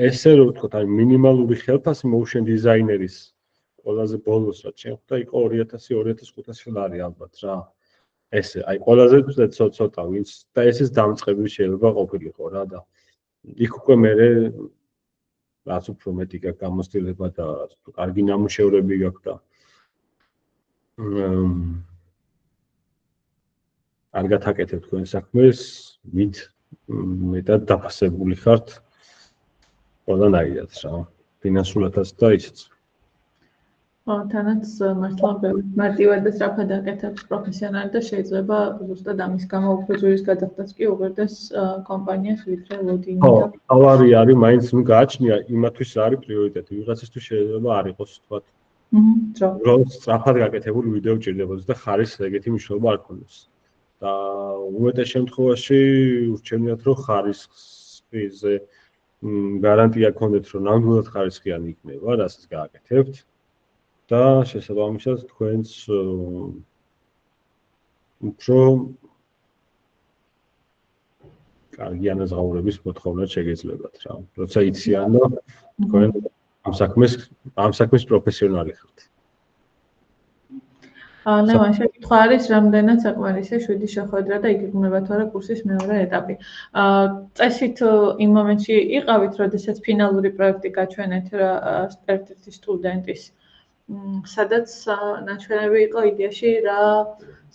ესე რომ ვთქვათ აი მინიმალური ხელფასი motion designer-ის ყველაზე ბოლოს რაც შეხვდა იყო 2000-2500 ლარი ალბათ რა ესე აი ყველაზე ცოტა ვინც და ესეც დამწყები შეიძლება ყოფილიყო რა და იქ უკვე მე რაც უფრო მეტი გაქვს გამოცდილება და რაც უფრო კარგი ნამუშევრები გაქვს და კარგად აკეთებთ თქვენ საქმეს მით მეტად დაფასებული ხართ ყველანაირად რა ფინანსურადაც და ისიც თანაც მართლა მარტივად და სწრაფად აკეთებს პროფესიონალი და შეიძლება ზუსტად ამის გამო უფრო ძვირის გადახდაც კი უღერდეს კომპანიას ვიდრე ლოდინი და თავარი არის მაინც ნუ გააჩნია იმათვის რა არის პრიორიტეტი ვიღაცისთვის შეიძლება არ იყოს თქვათ რომ სწრაფად გაკეთებული ვიდეო ჭირდებოდეს და ხარისხს ეგეთი მნიშვნელობა არ ქონდეს და უმეტეს შემთხვევაში ურჩევნიათ რომ ხარისხზე გარანტია გქონდეთ რომ ნამდვილად ხარისხიანი იქნება რასაც გააკეთებთ და შესაბამისად თქვენს უფრო კარგი ანაზღაურების მოთხოვნა შეგეძლებათ რა როცა იციან რომ თქვენ ამ საქმის პროფესიონალი ხართ ნამა შეკითხვა არის რამდენად საკმარისია 7 შეხვედრა და იგეგმება თუ არა კურსის მეორე ეტაპი წესით იმ მომენტში იყავით როდესაც ფინალური პროექტი გაჩვენეთ ერთ-ერთი სტუდენტის სადაც ნაჩვენები იყო იდეაში რა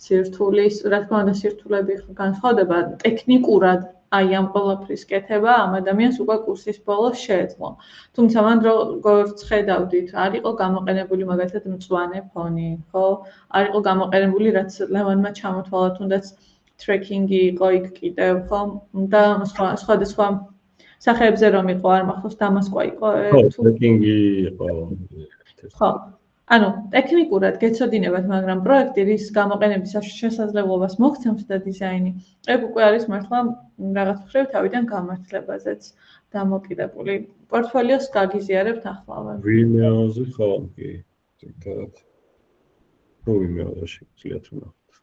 სირთულის რა თქმა უნდა სირთულები განსხვავდება ტექნიკურად აი ამ ყველაფრის კეთება ამ ადამიანს უკვე კურსის ბოლოს შეეძლო თუმცა მან როგორც ხედავდით არ იყო გამოყენებული მაგალითად მწვანე ფონი ხო არ იყო გამოყენებული რაც ლევანმა ჩამოთვალა თუნდაც ტრეკინგი იყო იქ კიდევ ხო და სხვადასხვა სახეებზე რომ იყო არ მახსოვს დამასკვა იყო ტრეკინგი იყო ხო ანუ ტექნიკურად გეცოდინებათ მაგრამ პროექტი რის გამოყენების შესაძლებლობას მოგცემს და დიზაინი ეგ უკვე არის მართლა რაღაც მხრივ თავიდან გამართლებაზეც დამოკიდებული პორტფოლიოს გაგიზიარებთ ახლავე ვიმეოზე ხო კი თითქოს ვიმეოზე შეიძლება თუნდაც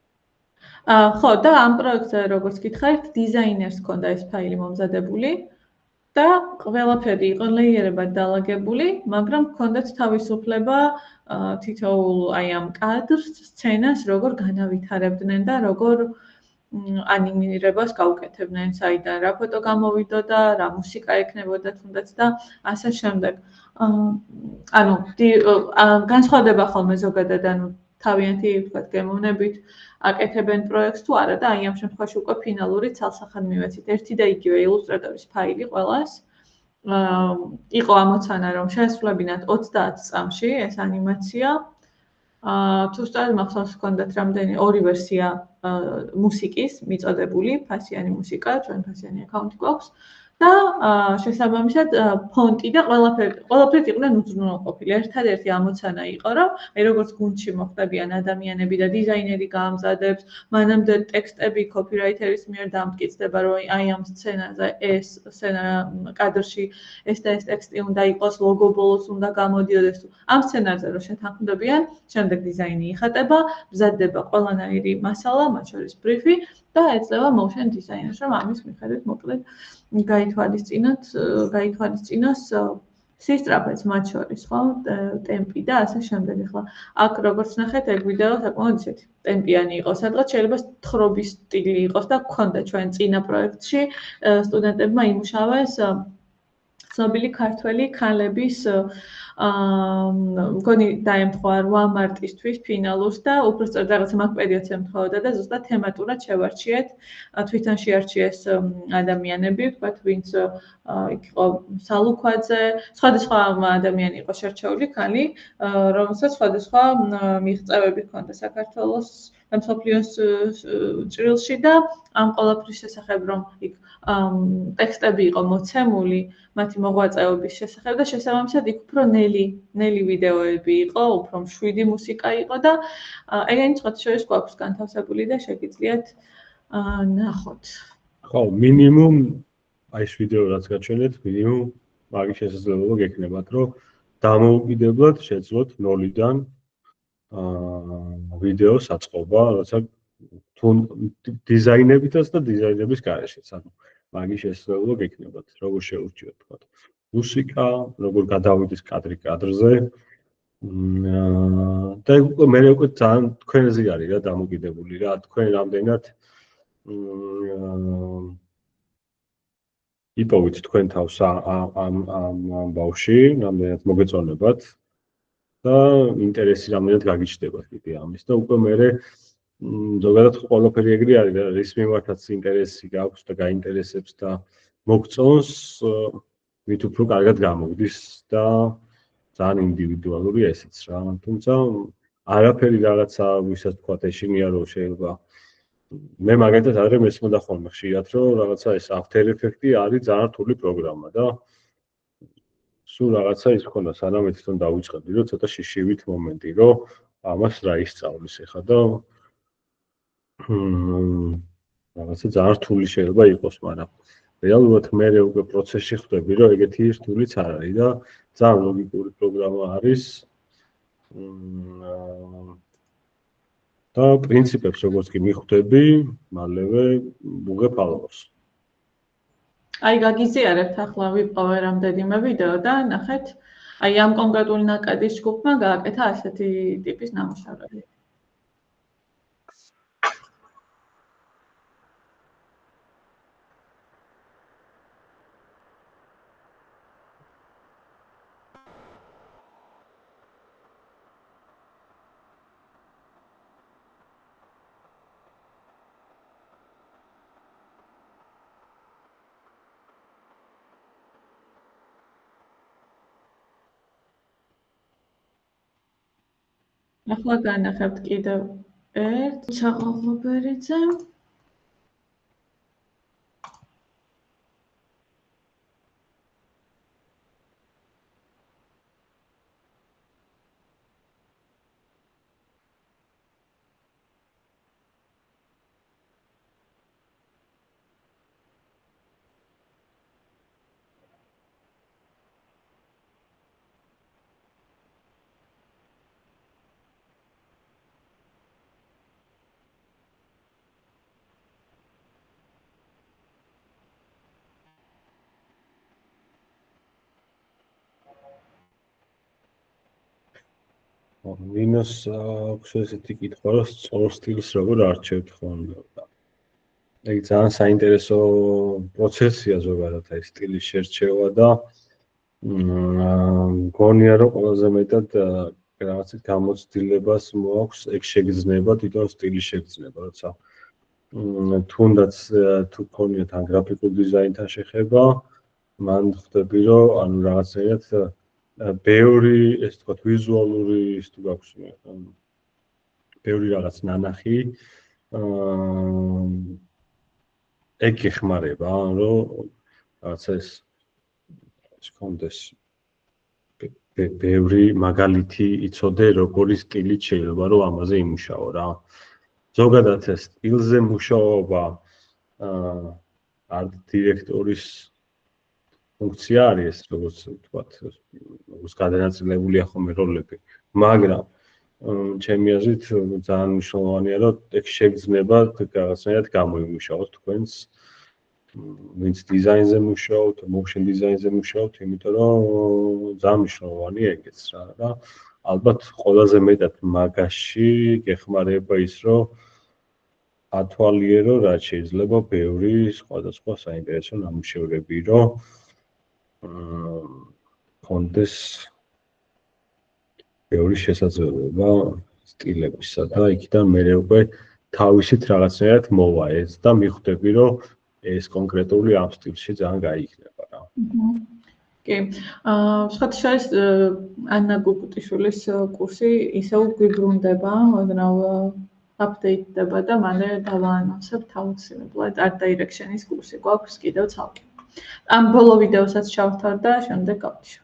ხო და ამ პროექტზე როგორც გითხარით დიზაინერს ჰქონდა ეს ფაილი მომზადებული და ყველაფერი იყო ლეიერებად დალაგებული, მაგრამ ჰქონდათ თავისუფლება თითოეულ აი ამ კადრს, სცენას როგორ განავითარებდნენ და როგორ ანიმირებას გაუკეთებდნენ, საიდან რა ფოტო გამოვიდოდა, რა მუსიკა ექნებოდა თუნდაც და ასე შემდეგ. ანუ განსხვავდება ხოლმე ზოგადად ანუ თავიანთი ვთქვათ გემოვნებით აკეთებენ პროექტს თუ არა და აი ამ შემთხვევაში უკვე ფინალური ცალსახად მივეცით. ერთი და იგივე ილუსტრატორის ფაილი ყველას. იყო ამოცანა რომ შეესრულებინათ 30 წამში ეს ანიმაცია. თუ სწორად მახსოვს ჰქონდათ რამდენი ორი ვერსია მუსიკის მიწოდებული ფასიანი მუსიკა, ჩვენ ფასიანი აკაუნტი გვაქვს. და შესაბამისად ფონტი და ყველაფერი იყვნენ უზრუნველყოფილი. ერთადერთი ამოცანა იყო, რომ აი როგორც გუნდში მოხდებიან ადამიანები და დიზაინერი გაამზადებს, მანამდე ტექსტები კოპირაითერის მიერ დამტკიცდება, რომ აი ამ სცენაზე ეს სცენა კადრში ეს და ეს ტექსტი უნდა იყოს, ლოგო ბოლოს უნდა გამოდიოდეს. ამ სცენარზე რომ შეთანხმდებიან, შემდეგ დიზაინი იხატება, მზადდება ყველანაირი მასალა, მათ შორის ბრიფი და ეძლევა motion designer-ს, რომ ამის მიხედვით მოკლედ გაითვალისწინოს სისწრაფეც მათ შორის, ხო, ტემპი და ასე შემდეგ. ახლა აქ როგორც ნახეთ, ეგ ვიდეო საკმაოდ ისეთი ტემპიანი იყო, სადღაც შეიძლება თხრობის სტილი იყოს და გქონდა ჩვენ წინა პროექტში სტუდენტებმა იმუშავეს ცნობილი ქართველი ქალების მგონი დაემთხვა 8 მარტისთვის ფინალურს და უბრალოდ რაღაცა მაგ პერიოდს ემთხვეოდა და ზუსტად თემატურად შევარჩიეთ თვითონ შეარჩიეს ადამიანები, ვთქვათ, ვინც იქ იყო სალუქვაძე, სხვადასხვა ადამიანი იყო შერჩეული ქალი, რომელსაც სხვადასხვა მიღწევები ჰქონდა საქართველოს და მსოფლიოს ჭრილში და ამ ყველაფრის შესახებ რომ იქ ტექსტები იყო მოცემული მათი მოღვაწეობის შესახებ და შესაბამისად იქ უფრო ნელი ვიდეოები იყო, უფრო მშვიდი მუსიკა იყო და ეგენი სხვა შორის გვაქვს განთავსებული და შეგიძლიათ ნახოთ. ხო, მინიმუმ აი ეს ვიდეო რაც გაჩვენეთ, მინიმუმ მაგის შესაძლებლობა გექნებათ, რომ დამოუკიდებლად შეძლოთ 0-დან ვიდეოს აწყობა, როცა თუ დიზაინებითაც და დიზაინების გარეშეც, ანუ მაგის შესაძლებლობა გექნებათ, როგორ შეურჩიოთ, თქვა, მუსიკა, როგორ გადავიდეს კადრი კადრზე. და მე უკვე ძალიან თქვენზე არის რა დამოკიდებული რა, თქვენ რამდენად იპოვეთ თქვენ თავს ამ ბავში, რამდენად მოგეწონებათ და ინტერესი რამდენად გაგიჩნდებათ კიდე ამის და უკვე მე ზოგადად ყველაფერი ეგრე არის და რის მიმართაც ინტერესი გაქვს და გაინტერესებს და მოგწონს, მით უფრო კარგად გამოგდის და ძალიან ინდივიდუალურია ესეც რა. თუმცა არაფერი რაღაცა ვისაც თქვა ეშინია რომ შეიძლება მე მაგათაც ადრე მესმოდა ხოლმე ხშირად რომ რაღაცა ეს After Effects არის ძალიან რთული პროგრამა და სულ რაღაცა ის ხონდა სანამ თვითონ დავიწყებდი რომ ცოტა შიშივით მომენტი რომ ამას რა ისწავლის ახლა და რაღაცა ძალიან რთული შეიძლება იყოს, მაგრამ რეალურად მე უკვე პროცესში ხვდები რომ ეგეთი რთულიც არ არის და ძალიან ლოგიკური პროგრამა არის და პრინციპებს როგორც კი მიხვდები, მალევე ვუღებ ალღოს. აი გაგიზიარებთ ახლა ვიპოვე რამდენიმე ვიდეო და ნახეთ, აი ამ კონკრეტული ნაკადის ჯგუფმა გააკეთა ასეთი ტიპის ნამუშევრები. ახლა განახებთ კიდევ ერთ ჩაღაღობერიძე. მინოს აქვს ესეთი კითხვა, რომ სწორ სტილს როგორ არჩევთ ხოლმე. ეგ ძალიან საინტერესო პროცესია ზოგადად აი სტილის შერჩევა და მგონია რომ ყველაზე მეტად რაღაცა გამოცდილებას მოაქვს ეგ შეგრძნება თვითონ სტილის შეგრძნება, როცა თუნდაც თუ გქონიათ ან გრაფიკულ დიზაინთან შეხება, მან ხვდები რომ ანუ რაღაცნაირად ბევრი ეს თქვა ვიზუალური ის თუ გაქვს ბევრი რაღაც ნანახი ეგ ეხმარება რომ რაღაცა ეს კონდეს ბევრი მაგალითი იცოდე როგორი სტილით შეიძლება რომ ამაზე იმუშაო რა ზოგადად ეს სტილზე მუშაობა არტ დირექტორის ფუნქცია არის როგორც ვთქვათ როგორც გადანაწილებულია ხოლმე როლები მაგრამ ჩემი აზრით ძალიან მნიშვნელოვანია რომ ეგ შეგრძნება რაღაცნაირად გამოიმუშაოს თქვენს ვინც დიზაინზე მუშაობთ, motion დიზაინზე მუშაობთ, იმიტომ რომ ძალიან მნიშვნელოვანი ეგეც რა. ალბათ ყველაზე მეტად მაგაში გეხმარება ის, რომ ათვალიერო რაც შეიძლება ბევრი სხვადასხვა საინტერესო ნამუშევრები, რომ კონდეს ბევრი შესაძლებლობა სტილებისა და იქიდან მე უკვე თავისით რაღაცნაირად მოვა ეს და მიხვდები, რომ ეს კონკრეტული ამ სტილში ძალიან გაიქნება რა. კი. სხვათა შორის ანა გუგუტიშვილის კურსი ისევ გვიბრუნდება, ოდნავ აპდეიტდება და მალე დავაანონსებთ აუცილებლად art direction-ის კურსი გვაქვს კიდევ ცალკე. ამ ბოლო ვიდეოსაც ჩავთავ და შემდეგ გავთიშო.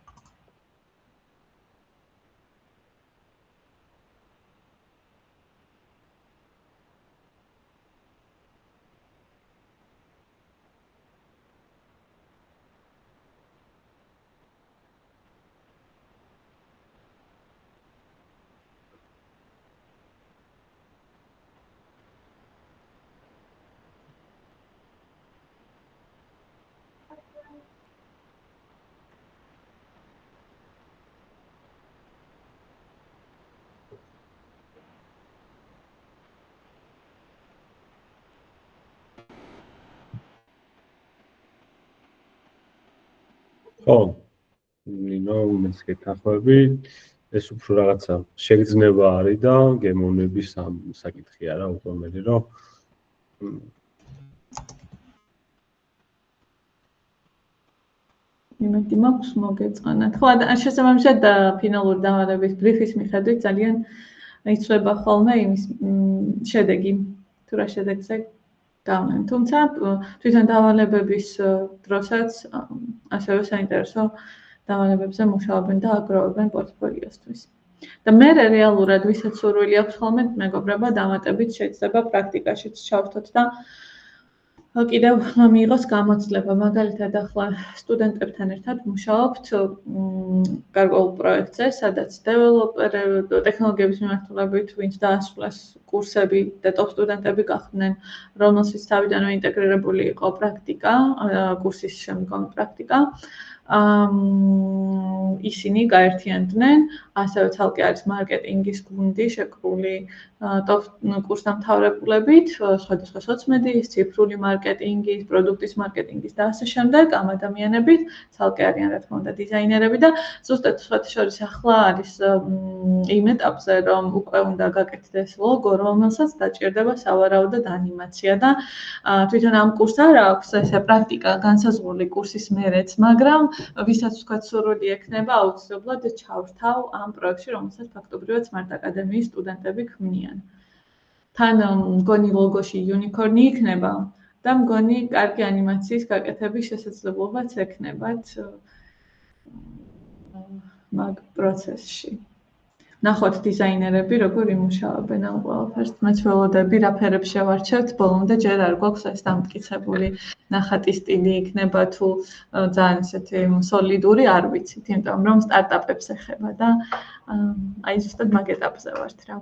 ხო, ნინო მეც გეთანხმები, ეს უფრო რაღაცა შეგრძნება არის და გემოვნების ამ საკითხია რა, უფრო მეტი რომ იმედი მაქვს მოგეწონათ. ხო, შესაბამისად ფინალური დავალების ბრიფის მიხედვით ძალიან იცვლება ხოლმე იმის შედეგი, თუ რა შედეგზე გავლენ. თუმცა თვითონ დავალებების დროსაც ასევე საინტერესო დავალებებზე მუშაობენ და აგროვებენ პორტფოლიოსთვის. და მე რეალურად ვისაც სურვილი აქვს ხოლმე მეგობრებო დამატებით შეიძლება პრაქტიკაშიც ჩავთოთ და კიდევ მიიღოს გამოცდილება. მაგალითად ახლა სტუდენტებთან ერთად მუშაობთ გარკვეულ პროექტზე, სადაც დეველოპერები, ტექნოლოგიების მიმართულებით ვინც დაასრულეს კურსები და ტოპ სტუდენტები გახდნენ, რომელსაც თავიდანვე ინტეგრირებული იყო პრაქტიკა, კურსის შემდგომი პრაქტიკა. ისინი გაერთიანდნენ, ასევე ცალკე არის მარკეტინგის გუნდი შეკრული ტოპ კურსდამთავრებულებით, სხვადასხვა სოციმედიის, ციფრული მარკეტინგის, პროდუქტის მარკეტინგის და ასე შემდეგ, ამ ადამიანებით, ცალკე არიან რა თქმა უნდა დიზაინერები და ზუსტად სხვათა შორის ახლა არის იმ ეტაპზე, რომ უკვე უნდა გაკეთდეს ლოგო, რომელსაც დაჭირდება სავარაუდოდ ანიმაცია და თვითონ ამ კურსს არ აქვს ესე პრაქტიკა განსაზღვრული კურსის მერეც, მაგრამ ვისაც ვთქვათ სურვილი ექნება, აუცილებლად ჩავრთავ ამ პროექტში, რომელსაც ფაქტობრივად Smart Academy-ის სტუდენტები ქმნიან. თან მგონი ლოგოში unicorn-ი იქნება და მგონი კარგი ანიმაციის გაკეთების შესაძლებლობაც ექნებათ მაგ პროცესში. ნახოთ დიზაინერები როგორ იმუშავებენ ამ ყველაფერს. მეც ველოდები რა ფერებს შევარჩევთ, ბოლომდე ჯერ არ გვაქვს ეს დამტკიცებული ნახატის სტილი იქნება თუ ძალიან ისეთი სოლიდური არ ვიცით, იმიტომ რომ სტარტაპებს ეხება და აი ზუსტად მაგ ეტაპზე ვართ რა.